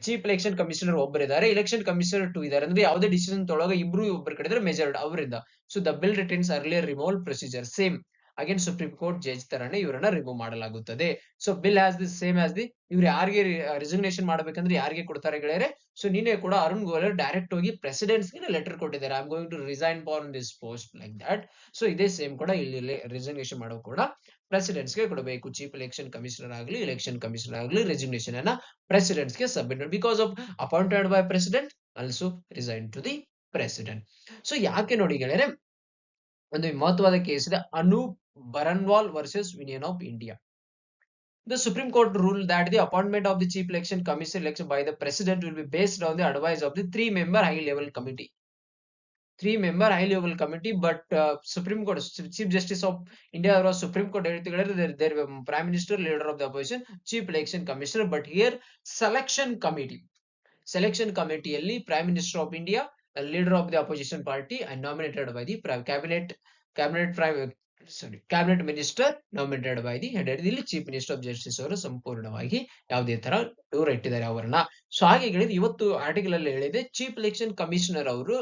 chief election commissioner ಒಬ್ಬರು ಇದ್ದಾರೆ, election commissioner 2 ಇದ್ದಾರೆ. ಅಂದ್ರೆ ಯಾವುದೇ decision ತೊಳಗ ಇಬ್ರು ಒಬ್ಬರು ಕಡೆ ಮೆಜಾರಿಟಿ ಅವರಿಂದ. So the bill ರಿಟೇನ್ಸ್ earlier removal procedure same. Again supreme court judge ತರಾನೇ ಇವರನ್ನ ರಿಮೂವ್ ಮಾಡಲಾಗುತ್ತದೆ. So bill has the same as the, ಇವ್ರು ಯಾರಿಗೆ ರೆಸಿಗ್ನೇಷನ್ ಮಾಡ್ಬೇಕಂದ್ರೆ ಯಾರಿಗೆ ಕೊಡ್ತಾರೆ ಗೆಳೆಯರೆ? ಸೊ ನೀನೇ ಕೂಡ ಅರುಣ್ ಗೋಯಲ್ ಡೈರೆಕ್ಟ್ ಹೋಗಿ ಪ್ರೆಸಿಡೆಂಟ್ಸ್ ಗೆ ಲೆಟರ್ ಕೊಟ್ಟಿದ್ದಾರೆ, I am going to resign for this post like that. So ಇದೇ ಸೇಮ್ ಕೂಡ ಇಲ್ಲಿ ರೆಸಿಗ್ನೇಷನ್ ಮಾಡೋ ಕೂಡ ಪ್ರೆಸಿಡೆಂಟ್ಸ್ ಗೆ ಕೊಡಬೇಕು. ಚೀಫ್ ಎಲೆಕ್ಷನ್ ಕಮಿಷನರ್ ಆಗಲಿ ಎಲೆಕ್ಷನ್ ಕಮಿಷನರ್ ಆಗಲಿ ರೆಸಿಗ್ನೇಷನ್ ಅನ್ನ ಪ್ರೆಸಿಡೆಂಟ್ಸ್ ಗೆ submit, because of appointed by president also resign to the president. So ಯಾಕೆ ನೋಡಿ ಗೆಳೆಯರೆ, ಒಂದು ಮಹತ್ವದ ಕೇಸ್ ಇದೆ, Anoop Baranwal versus union of India. The Supreme Court ruled that the appointment of the Chief Election Commission election by the President will be based on the advice of the 3-member high-level committee. 3-member high-level committee, but Supreme Court, Chief Justice of India or Supreme Court, their Prime Minister, leader of the opposition, Chief Election Commissioner, but here selection committee ಅಲ್ಲಿ Prime Minister of India, leader of the opposition party, and nominated by the cabinet minister nominated by the head. ಇಲ್ಲಿ chief minister of justice ಅವರು ಸಂಪೂರ್ಣವಾಗಿ ಯಾವುದೇ ತರ ದೂರ ಇಟ್ಟಿದ್ದಾರೆ ಅವರನ್ನ. So ಹಾಗೆ ಹೇಳಿದ್ರೆ ಇವತ್ತು ಆರ್ಟಿಕಲ್ ಅಲ್ಲಿ ಹೇಳಿದೆ, ಚೀಫ್ ಎಲೆಕ್ಷನ್ ಕಮಿಷನರ್ ಅವರು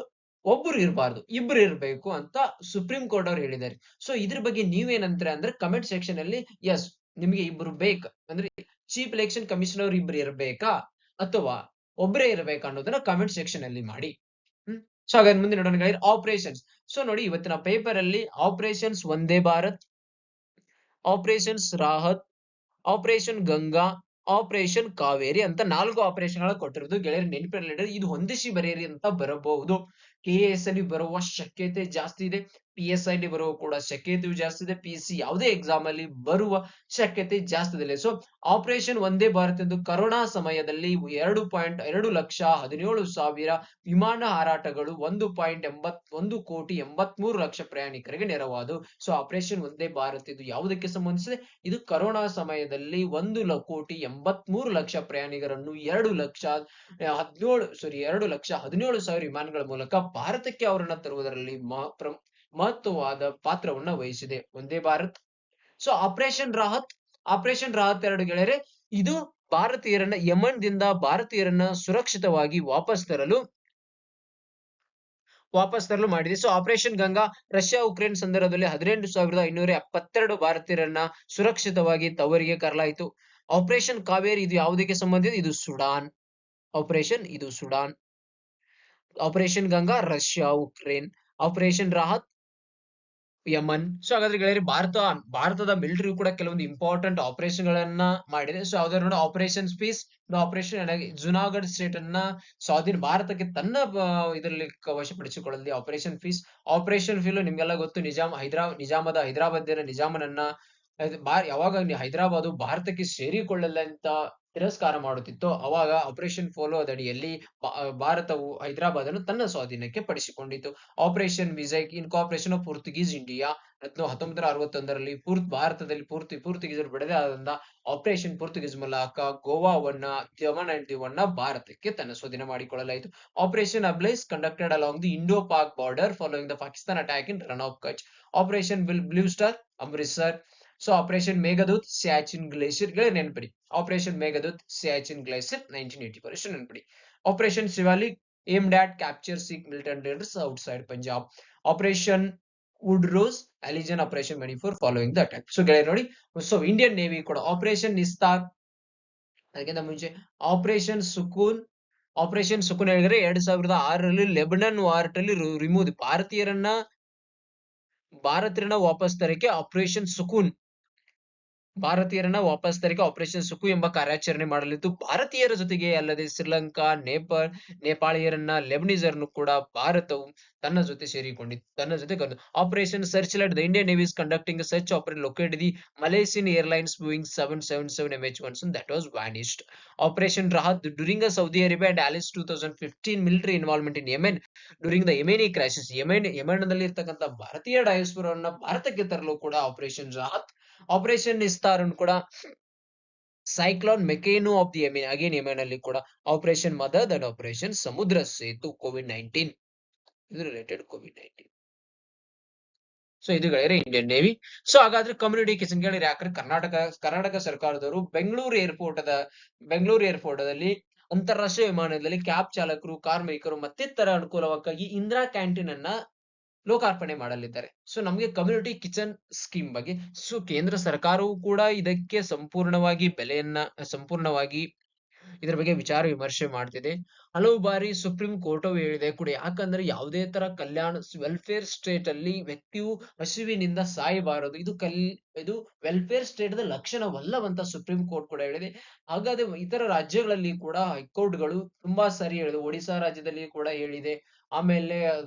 ಒಬ್ಬರು ಇರಬಾರ್ದು, ಇಬ್ರು ಇರಬೇಕು ಅಂತ ಸುಪ್ರೀಂ ಕೋರ್ಟ್ ಅವರು ಹೇಳಿದ್ದಾರೆ. ಸೊ ಇದ್ರ ಬಗ್ಗೆ ನೀವೇನಂತೀರ ಅಂದ್ರೆ ಕಮೆಂಟ್ ಸೆಕ್ಷನ್ ಅಲ್ಲಿ ಎಸ್ ನಿಮಗೆ ಇಬ್ರು ಬೇಕು ಅಂದ್ರೆ ಚೀಫ್ ಎಲೆಕ್ಷನ್ ಕಮಿಷನರ್ ಇಬ್ರು ಇರಬೇಕಾ ಅಥವಾ ಒಬ್ಬರೇ ಇರಬೇಕಾ ಅನ್ನೋದನ್ನ ಕಮೆಂಟ್ ಸೆಕ್ಷನ್ ಅಲ್ಲಿ ಮಾಡಿ. ಸೊ ಹಾಗಾದ್ರೆ ಮುಂದೆ ನೋಡೋಣ ಆಪರೇಷನ್ಸ್. ಸೊ ನೋಡಿ, ಇವತ್ತಿನ ಪೇಪರ್ ಅಲ್ಲಿ operations Vande Bharat, operations Rahat, operation Ganga, operation Kaveri ಅಂತ 4 ಆಪರೇಷನ್ ಗಳ ಕೊಟ್ಟಿರೋದು ಗೆಳೆಯರು ನೆನಪಿನಲ್ಲಿ ಇದು ಹೊಂದಿಸಿ ಬರೆಯಿರಿ ಅಂತ ಬರಬಹುದು. KAS ಅಲ್ಲಿ ಬರುವ ಶಕ್ಯತೆ ಜಾಸ್ತಿ ಇದೆ, PSI ಬರುವ ಕೂಡ ಶಕ್ಯತೆ ಜಾಸ್ತಿ ಇದೆ, PC ಯಾವುದೇ ಎಕ್ಸಾಮ್ ಅಲ್ಲಿ ಬರುವ ಶಕ್ಯತೆ ಜಾಸ್ತಿ ಇದೆ. ಸೊ ಆಪರೇಷನ್ ವಂದೇ ಭಾರತ್ ಎಂದು ಕರೋನಾ ಸಮಯದಲ್ಲಿ 2.2,17,000 ವಿಮಾನ ಹಾರಾಟಗಳು 1.83 ಪ್ರಯಾಣಿಕರಿಗೆ ನೆರವಾದವು. ಸೊ ಆಪರೇಷನ್ ವಂದೇ ಭಾರತ್ ಇದು ಯಾವುದಕ್ಕೆ ಸಂಬಂಧಿಸಿದೆ? ಇದು ಕರೋನಾ ಸಮಯದಲ್ಲಿ 1,83,00,000 ಪ್ರಯಾಣಿಕರನ್ನು 2,17,000 ವಿಮಾನಗಳ ಮೂಲಕ ಭಾರತಕ್ಕೆ ಅವರನ್ನ ತರುವುದರಲ್ಲಿ ಮಹತ್ವವಾದ ಪಾತ್ರವನ್ನ ವಹಿಸಿದೆ. ಒಂದೇ ಭಾರತ್. ಸೊ ಆಪರೇಷನ್ ರಾಹತ್ 2 ಗೆಳೆಯರೆ, ಇದು ಯಮನ್ ದಿಂದ ಭಾರತೀಯರನ್ನ ಸುರಕ್ಷಿತವಾಗಿ ವಾಪಸ್ ತರಲು ಮಾಡಿದೆ. So operation Ganga Russia Ukraine ಸಂದರ್ಭದಲ್ಲಿ 18,572 ಭಾರತೀಯರನ್ನ ಸುರಕ್ಷಿತವಾಗಿ ತವರಿಗೆ ಕರೆಲಾಯಿತು. ಆಪರೇಷನ್ ಕಾವೇರಿ ಇದು ಯಾವುದಕ್ಕೆ ಸಂಬಂಧಿಸಿದೆ? ಇದು Sudan. Operation Ganga Russia Ukraine, operation Rahat Yaman. So ಹಾಗಾದ್ರೆ ಗೆಳೆಯರೆ, ಭಾರತದ ಮಿಲಿಟರಿ ಕೂಡ ಕೆಲವೊಂದು ಇಂಪಾರ್ಟೆಂಟ್ ಆಪರೇಷನ್ ಗಳನ್ನ ಮಾಡಿದೆ. ಸೊ ಯಾವ್ದಾದ್ರು ನೋಡಿ, operation peace, operation Junagadh state ಅನ್ನ ಭಾರತಕ್ಕೆ ತನ್ನ ಇದರಲ್ಲಿ ವಶಪಡಿಸಿಕೊಳ್ಳಲಿ. ಆಪರೇಷನ್ ಪೀಸ್, ಆಪರೇಷನ್ ಫಿಲ್ ನಿಮ್ಗೆಲ್ಲ ಗೊತ್ತು. ಹೈದರಾಬಾದ್ ನಿಜಾಮನನ್ನ ಯಾವಾಗ ಹೈದರಾಬಾದ್ ಭಾರತಕ್ಕೆ ಸೇರಿಕೊಳ್ಳಲ್ಲ ಅಂತ ತಿರಸ್ಕಾರ ಮಾಡುತ್ತಿತ್ತು, ಅವಾಗ ಆಪರೇಷನ್ ಫೋಲೋ ಅದಡಿಯಲ್ಲಿ ಭಾರತವು ಹೈದರಾಬಾದ್ ಅನ್ನು ತನ್ನ ಸ್ವಾಧೀನಕ್ಕೆ ಪಡಿಸಿಕೊಂಡಿತು. Operation Vijay in cooperation of Portuguese India 1961ರಲ್ಲಿ ಭಾರತದಲ್ಲಿ ಪೋರ್ಚುಗೀಸರು ಬಿಡದಾದ್ರಿಂದ ಆಪರೇಷನ್ ಪೋರ್ಚುಗೀಸ್ ಮೂಲಕ ಗೋವಾವನ್ನ, ದಮನ್ ಅಂಡ್ ದಿವನ್ನ ಭಾರತಕ್ಕೆ ತನ್ನ ಸ್ವಾಧೀನ ಮಾಡಿಕೊಳ್ಳಲಾಯಿತು. Operation ablaze conducted along the Indo-Pak border following the Pakistan attack in Rann of Kutch. Operation blue star Amritsar. So operation Meghdoot Siachen glacier ಗಳೇ ನೆನಪಿಡಿ. ಆಪರೇಷನ್ ಮೇಘದೂತ್ ಸಿಯಾಚಿನ್ ಗ್ಲೇಷಿಯರ್ 1984 ನೆನಪಿಡಿ. Operation Shivalik aimed at capture Sikh militant leaders outside Punjab. Operation Wood Rose, Allision Operation Manipur following the attack. So ಗೆಳೆಯರು ನೋಡಿ, so Indian navy ಕೂಡ operation ನಿಸ್ತಾರ್, ಅದಕ್ಕಿಂತ ಮುಂಚೆ operation ಸುಕೂನ್ ಹೇಳಿದ್ರೆ 2006ರಲ್ಲಿ ಲೆಬನನ್ ವಾರ್ಟಲ್ಲಿ remove ಭಾರತೀಯರನ್ನ ವಾಪಸ್ ತರಕ್ಕೆ ಆಪರೇಷನ್ ಸುಕೂನ್ ಎಂಬ ಕಾರ್ಯಾಚರಣೆ ಮಾಡಲಿದ್ದು, ಭಾರತೀಯರ ಜೊತೆಗೆ ಅಲ್ಲದೆ ಶ್ರೀಲಂಕಾ, ನೇಪಾಳಿಯರನ್ನ, ಲೆಬನೀಸರನ್ನು ಕೂಡ ಭಾರತವು ತನ್ನ ಜೊತೆ operation Searchlight, the Indian navy is conducting search operation locate the Malaysian airlines Boeing 777 MH-17 that was vanished. Operation Rahat during Saudi Arabia and allies 2015 military involvement in Yemen during the Yemeni crisis. ಯೆಮೆನ್ನಲ್ಲಿ ಇರ್ತಕ್ಕಂಥ ಭಾರತೀಯ ಡಯಾಸ್ಪೋರಾವನ್ನ ಭಾರತಕ್ಕೆ ತರಲು ಕೂಡ operation Rahat. Operation Nistar ಕೂಡ cyclone Mekunu of the Yemen, again Yemen ಅಲ್ಲಿ ಕೂಡ operation Madad and operation Samudra Setu ಕೋವಿಡ್-19 ಇದು ರಿಲೇಟೆಡ್ ಕೋವಿಡ್-19. ಸೊ ಇದು ಗೆಳೆಯರೆ ಇಂಡಿಯನ್ ನೇವಿ. ಸೊ ಹಾಗಾದ್ರೆ ಕಮ್ಯುನಿಟಿ ಕಿಚನ್ ಗೆಳೆಯರೆ, ಯಾಕಂದ್ರೆ ಕರ್ನಾಟಕ ಸರ್ಕಾರದವರು ಬೆಂಗಳೂರು ಏರ್ಪೋರ್ಟ್ ದಲ್ಲಿ ಅಂತಾರಾಷ್ಟ್ರೀಯ ವಿಮಾನದಲ್ಲಿ ಕ್ಯಾಬ್ ಚಾಲಕರು, ಕಾರ್ಮಿಕರು ಮತ್ತಿತರ ಅನುಕೂಲಕ್ಕಾಗಿ ಇಂದಿರಾ ಕ್ಯಾಂಟೀನ್ ಅನ್ನ ಲೋಕಾರ್ಪಣೆ ಮಾಡಲಿದ್ದಾರೆ. ಸೊ ನಮಗೆ ಕಮ್ಯುನಿಟಿ ಕಿಚನ್ ಸ್ಕೀಮ್ ಬಗ್ಗೆ, ಸೊ ಕೇಂದ್ರ ಸರ್ಕಾರವು ಕೂಡ ಇದಕ್ಕೆ ಸಂಪೂರ್ಣವಾಗಿ ಇದರ ಬಗ್ಗೆ ವಿಚಾರ ವಿಮರ್ಶೆ ಮಾಡ್ತಿದೆ. ಹಲವು ಬಾರಿ ಸುಪ್ರೀಂ ಕೋರ್ಟ್ ಹೇಳಿದೆ ಕೂಡ, ಯಾಕಂದ್ರೆ ಯಾವುದೇ ತರ ವೆಲ್ಫೇರ್ ಸ್ಟೇಟ್ ಅಲ್ಲಿ ವ್ಯಕ್ತಿಯು ಹಸಿವಿನಿಂದ ಸಾಯಬಾರದು, ಇದು ವೆಲ್ಫೇರ್ ಸ್ಟೇಟ್ ದ ಲಕ್ಷಣವಲ್ಲವಂತ ಸುಪ್ರೀಂ ಕೋರ್ಟ್ ಕೂಡ ಹೇಳಿದೆ. ಹಾಗಾದ್ರೆ ಇತರ ರಾಜ್ಯಗಳಲ್ಲಿ ಕೂಡ ಹೈಕೋರ್ಟ್ಗಳು ತುಂಬಾ ಸರಿ ಹೇಳಿದೆ. ಒಡಿಶಾ ರಾಜ್ಯದಲ್ಲಿ ಕೂಡ ಹೇಳಿದೆ, ಆಮೇಲೆ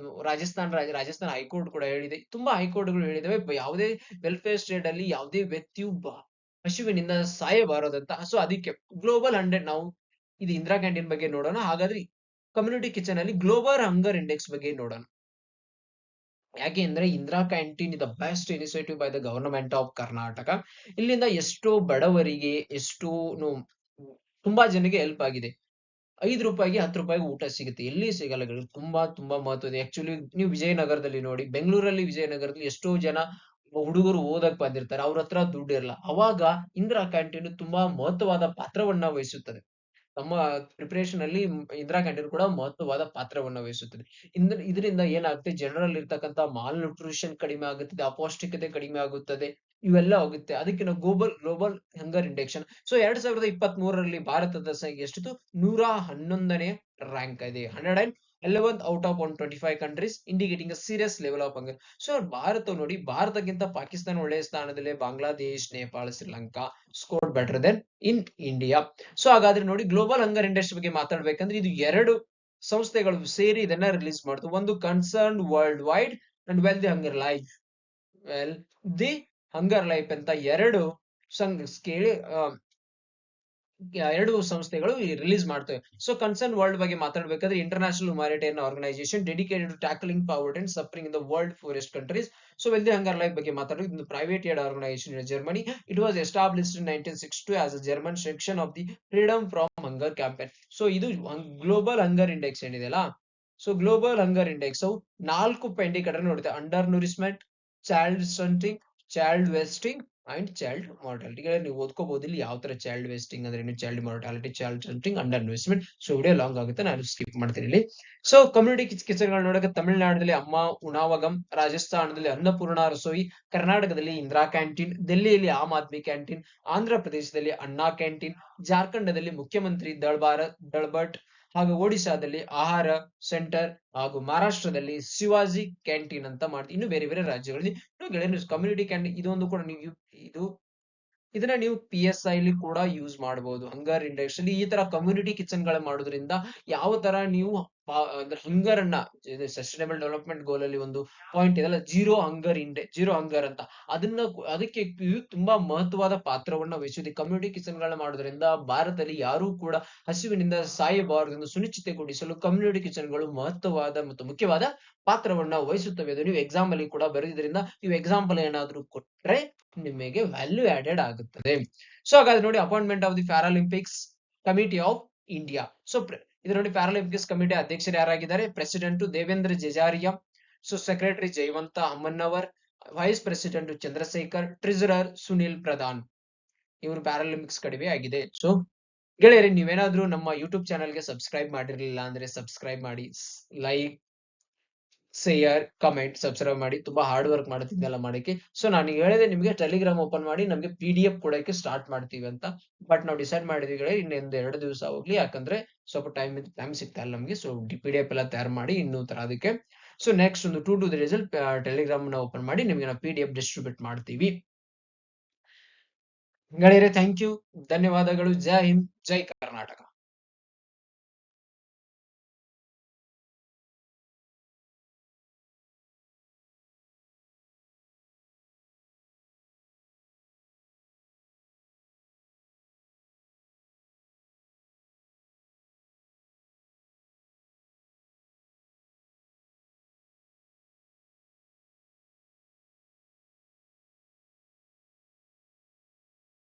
ರಾಜಸ್ಥಾನ ಹೈಕೋರ್ಟ್ ಕೂಡ ಹೇಳಿದೆ. ತುಂಬಾ ಹೈಕೋರ್ಟ್ಗಳು ಹೇಳಿದವೆ, ಯಾವುದೇ ವೆಲ್ಫೇರ್ ಸ್ಟೇಟ್ ಅಲ್ಲಿ ಯಾವುದೇ ವ್ಯಕ್ತಿಯು ಹಸಿವಿನಿಂದ ಸಾಯಬಾರದಂತ. ಸೊ ಅದಕ್ಕೆ ಗ್ಲೋಬಲ್ 100 ನಾವು ಇದು ಇಂದಿರಾ ಕ್ಯಾಂಟೀನ್ ಬಗ್ಗೆ ನೋಡೋಣ. ಹಾಗಾದ್ರೆ ಕಮ್ಯುನಿಟಿ ಕಿಚನ್ ಅಲ್ಲಿ ಗ್ಲೋಬಲ್ ಹಂಗರ್ ಇಂಡೆಕ್ಸ್ ಬಗ್ಗೆ ನೋಡೋಣ. ಯಾಕೆ ಅಂದ್ರೆ Indira canteen the best initiative by the government of Karnataka. ಇಲ್ಲಿಂದ ಎಷ್ಟೋ ಬಡವರಿಗೆ, ತುಂಬಾ ಜನಕ್ಕೆ ಹೆಲ್ಪ್ ಆಗಿದೆ. 5 ರೂಪಾಯಿಗೆ 10 ರೂಪಾಯಿಗೆ ಊಟ ಸಿಗುತ್ತೆ, ಎಲ್ಲಿ ಸಿಗಲ್ಲ. ತುಂಬಾ ಮಹತ್ವ ಇದೆ. ಆಕ್ಚುಲಿ ನೀವು ವಿಜಯನಗರದಲ್ಲಿ ನೋಡಿ, ಬೆಂಗಳೂರಲ್ಲಿ ವಿಜಯನಗರದಲ್ಲಿ ಎಷ್ಟೋ ಜನ ಹುಡುಗರು ಓದಕ್ ಬಂದಿರ್ತಾರೆ, ಅವ್ರ ಹತ್ರ ದುಡ್ಡು ಇರಲ್ಲ. ಅವಾಗ ಇಂದಿರಾ ಕ್ಯಾಂಟೀನ್ ತುಂಬಾ ಮಹತ್ವವಾದ ಪಾತ್ರವನ್ನ ವಹಿಸುತ್ತದೆ. ತಮ್ಮ ಪ್ರಿಪರೇಷನ್ ಅಲ್ಲಿ ಇಂದಿರಾ ಕ್ಯಾಂಟೀನ್ ಕೂಡ ಮಹತ್ವವಾದ ಪಾತ್ರವನ್ನ ವಹಿಸುತ್ತದೆ. ಇದರಿಂದ ಏನಾಗುತ್ತೆ, ಜನರಲ್ಲಿ ಇರ್ತಕ್ಕಂಥ ಮಾಲ್ ನ್ಯೂಟ್ರಿಷನ್ ಕಡಿಮೆ ಆಗುತ್ತದೆ, ಅಪೌಷ್ಟಿಕತೆ ಕಡಿಮೆ ಆಗುತ್ತದೆ, ಇವೆಲ್ಲ ಹೋಗುತ್ತೆ. ಅದಕ್ಕೆ ನಾವು ಗ್ಲೋಬಲ್ ಹಂಗರ್ ಇಂಡೆಕ್ಷನ್. ಸೊ 2023ರಲ್ಲಿ ಭಾರತದ ಸಂಖ್ಯೆ ಎಷ್ಟಿತ್ತು? 111ನೇ ರ್ಯಾಂಕ್ ಇದೆ. 111th out of 125 countries, indicating a serious level of hunger. So Bharat ನೋಡಿ, ಭಾರತಕ್ಕಿಂತ ಪಾಕಿಸ್ತಾನ ಒಳ್ಳೆಯ ಸ್ಥಾನದಲ್ಲಿ, Bangladesh, Nepal, Sri Lanka score better then in India. So ಹಾಗಾದ್ರೆ ನೋಡಿ, ಗ್ಲೋಬಲ್ ಹಂಗರ್ ಇಂಡೆಕ್ಸ್ ಬಗ್ಗೆ ಮಾತಾಡ್ಬೇಕಂದ್ರೆ ಇದು 2 ಸಂಸ್ಥೆಗಳು ಸೇರಿ ಇದನ್ನ ರಿಲೀಸ್ ಮಾಡ್ತು. ಒಂದು concern world wide and well the hunger life ಅಂತ 2 ಸಂಸ್ಥೆಗಳು ರಿಲೀಸ್ ಮಾಡ್ತವೆ. ಸೊ ಕನ್ಸರ್ನ್ ವರ್ಲ್ಡ್ ಬಗ್ಗೆ ಮಾತಾಡ್ಬೇಕಾದ್ರೆ, international humanitarian organisation dedicated to tackling poverty and suffering in the world poorest countries. So Welthungerhilfe ಬಗ್ಗೆ ಮಾತಾಡೋದು, ಇದು private aid organisation in Germany. It was established in 1962 as a German section of the freedom from hunger campaign. So ಇದು global hunger index ಏನಿದೆಯಲ್ಲ, so global hunger index 4 point ಕಡೆ ನೋಡುತ್ತೆ: undernourishment, child stunting, child wasting and child mortality. ನೀವು ಓದ್ಕೋಬಹುದು ಇಲ್ಲಿ ಯಾವ ತರ child wasting ಅಂದ್ರೆ ಏನು, child mortality, child stunting, undernourishment. So video long ಆಗುತ್ತೆ, ನಾನು ಸ್ಕಿಪ್ ಮಾಡ್ತೀನಿ ಇಲ್ಲಿ. ಸೊ ಕಮ್ಯುನಿಟಿ ಕಿಚನ್ಗಳು ನೋಡಕ್ಕೆ ತಮಿಳುನಾಡಲ್ಲಿ ಅಮ್ಮ ಉಣಾವಗಂ, ರಾಜಸ್ಥಾನದಲ್ಲಿ ಅನ್ನಪೂರ್ಣ ರಸೋಯಿ, ಕರ್ನಾಟಕದಲ್ಲಿ ಇಂದಿರಾ ಕ್ಯಾಂಟೀನ್, ಡೆಲ್ಲಿಯಲ್ಲಿ ಆಮ್ ಆದ್ಮಿ ಕ್ಯಾಂಟೀನ್, ಆಂಧ್ರ ಪ್ರದೇಶದಲ್ಲಿ ಅಣ್ಣಾ ಕ್ಯಾಂಟೀನ್, ಜಾರ್ಖಂಡದಲ್ಲಿ ಮುಖ್ಯಮಂತ್ರಿ ದಳ್ಬಟ್ ಹಾಗೂ ಒಡಿಶಾದಲ್ಲಿ ಆಹಾರ ಸೆಂಟರ್ ಹಾಗೂ ಮಹಾರಾಷ್ಟ್ರದಲ್ಲಿ ಶಿವಾಜಿ ಕ್ಯಾಂಟೀನ್ ಅಂತ ಮಾಡ್ತೀವಿ. ಇನ್ನು ಬೇರೆ ಬೇರೆ ರಾಜ್ಯಗಳಲ್ಲಿ ಕಮ್ಯುನಿಟಿ ಕ್ಯಾಂಟೀನ್ ಇದೊಂದು ಕೂಡ ನೀವು ಇದನ್ನ ನೀವು PSI ಅಲ್ಲಿ ಕೂಡ ಯೂಸ್ ಮಾಡಬಹುದು. ಹಂಗರ್ ಇಂಡೆಕ್ಸ್ ಅಲ್ಲಿ ಈ ತರ ಕಮ್ಯುನಿಟಿ ಕಿಚನ್ ಗಳ ಮಾಡೋದ್ರಿಂದ ಯಾವ ತರ ನೀವು ಅಂದ್ರೆ ಹಂಗರ್ ಅನ್ನ ಸಸ್ಟೈನಬಲ್ ಡೆವಲಪ್ಮೆಂಟ್ ಗೋಲ್ ಅಲ್ಲಿ ಒಂದು ಪಾಯಿಂಟ್ ಇದೆಲ್ಲ, ಜೀರೋ ಹಂಗರ್ ಅಂತ, ಅದಕ್ಕೆ ತುಂಬಾ ಮಹತ್ವದ ಪಾತ್ರವನ್ನ ವಹಿಸಿದೆ. ಕಮ್ಯುನಿಟಿ ಕಿಚನ್ ಗಳನ್ನ ಮಾಡೋದ್ರಿಂದ ಭಾರತದಲ್ಲಿ ಯಾರು ಕೂಡ ಹಸಿವಿನಿಂದ ಸಾಯಬಾರದು ಎಂದು ಸುನಿಶ್ಚಿತಗೊಳಿಸಲು ಕಮ್ಯುನಿಟಿ ಕಿಚನ್ ಗಳು ಮಹತ್ವವಾದ ಮತ್ತು ಮುಖ್ಯವಾದ ಪಾತ್ರವನ್ನ ವಹಿಸುತ್ತವೆ. ಅದು ನೀವು ಎಕ್ಸಾಮ್ ಅಲ್ಲಿ ಕೂಡ ಬರೆದಿದ್ರಿಂದ ನೀವು ಎಕ್ಸಾಂಪಲ್ ಏನಾದ್ರೂ ಕೊಟ್ರೆ ನಿಮಗೆ ವ್ಯಾಲ್ಯೂ ಆಡೆಡ್ ಆಗುತ್ತದೆ. ಸೊ ಹಾಗಾದ್ರೆ ನೋಡಿ, appointment of the Paralympics committee of India. So ಇದು ನೋಡಿ, ಪ್ಯಾರಾಲಿಂಪಿಕ್ಸ್ ಕಮಿಟಿ ಅಧ್ಯಕ್ಷರು ಯಾರಾಗಿದ್ದಾರೆ? President Devendra Jhajharia, so secretary Jayavanta Ammannavar, vice president Chandrashekhar, treasurer Sunil Pradhan. ಇವರು ಪ್ಯಾರಾಲಿಂಪಿಕ್ಸ್ ಕಡಿಮೆ ಆಗಿದೆ. ಸೊ ಗೆಳೆಯರೆ, ನೀವೇನಾದ್ರೂ ನಮ್ಮ ಯೂಟ್ಯೂಬ್ ಚಾನಲ್ಗೆ ಸಬ್ಸ್ಕ್ರೈಬ್ ಮಾಡಿರ್ಲಿಲ್ಲ ಅಂದ್ರೆ ಸಬ್ಸ್ಕ್ರೈಬ್ ಮಾಡಿ, ಲೈಕ್, ಶೇರ್, ಕಮೆಂಟ್, ಸಬ್ಸ್ಕ್ರೈಬ್ ಮಾಡಿ. ತುಂಬಾ ಹಾರ್ಡ್ ವರ್ಕ್ ಮಾಡುತ್ತಿದ್ದೆಲ್ಲ ಮಾಡಕ್ಕೆ. ಸೊ ನಾನು ಹೇಳಿದೆ ನಿಮಗೆ ಟೆಲಿಗ್ರಾಮ್ ಓಪನ್ ಮಾಡಿ ನಮಗೆ PDF ಕೊಡಕ್ಕೆ ಸ್ಟಾರ್ಟ್ ಮಾಡ್ತೀವಿ ಅಂತ. ಬಟ್ ನಾವು ಡಿಸೈಡ್ ಮಾಡಿದ್ವಿ ಇನ್ನೊಂದು 2 ದಿವಸ ಹೋಗ್ಲಿ, ಯಾಕಂದ್ರೆ ಸ್ವಲ್ಪ ಟೈಮ್ ಸಿಗ್ತಾ ಇಲ್ಲ ನಮಗೆ. ಸೊ PDF ಎಲ್ಲ ತಯಾರು ಮಾಡಿ ಇನ್ನೂ ತರ ಅದಕ್ಕೆ. ಸೊ ನೆಕ್ಸ್ಟ್ ಒಂದು 2 to 3 ಡೇಸ್ ಟೆಲಿಗ್ರಾಮ್ ನ ಓಪನ್ ಮಾಡಿ ನಿಮಗೆ ನಾವು PDF ಡಿಸ್ಟ್ರಿಬ್ಯೂಟ್ ಮಾಡ್ತೀವಿ. ಗೆಳೆಯರೆ, ಥ್ಯಾಂಕ್ ಯು, ಧನ್ಯವಾದಗಳು. ಜೈ ಹಿಂದ್, ಜೈ ಕರ್ನಾಟಕ.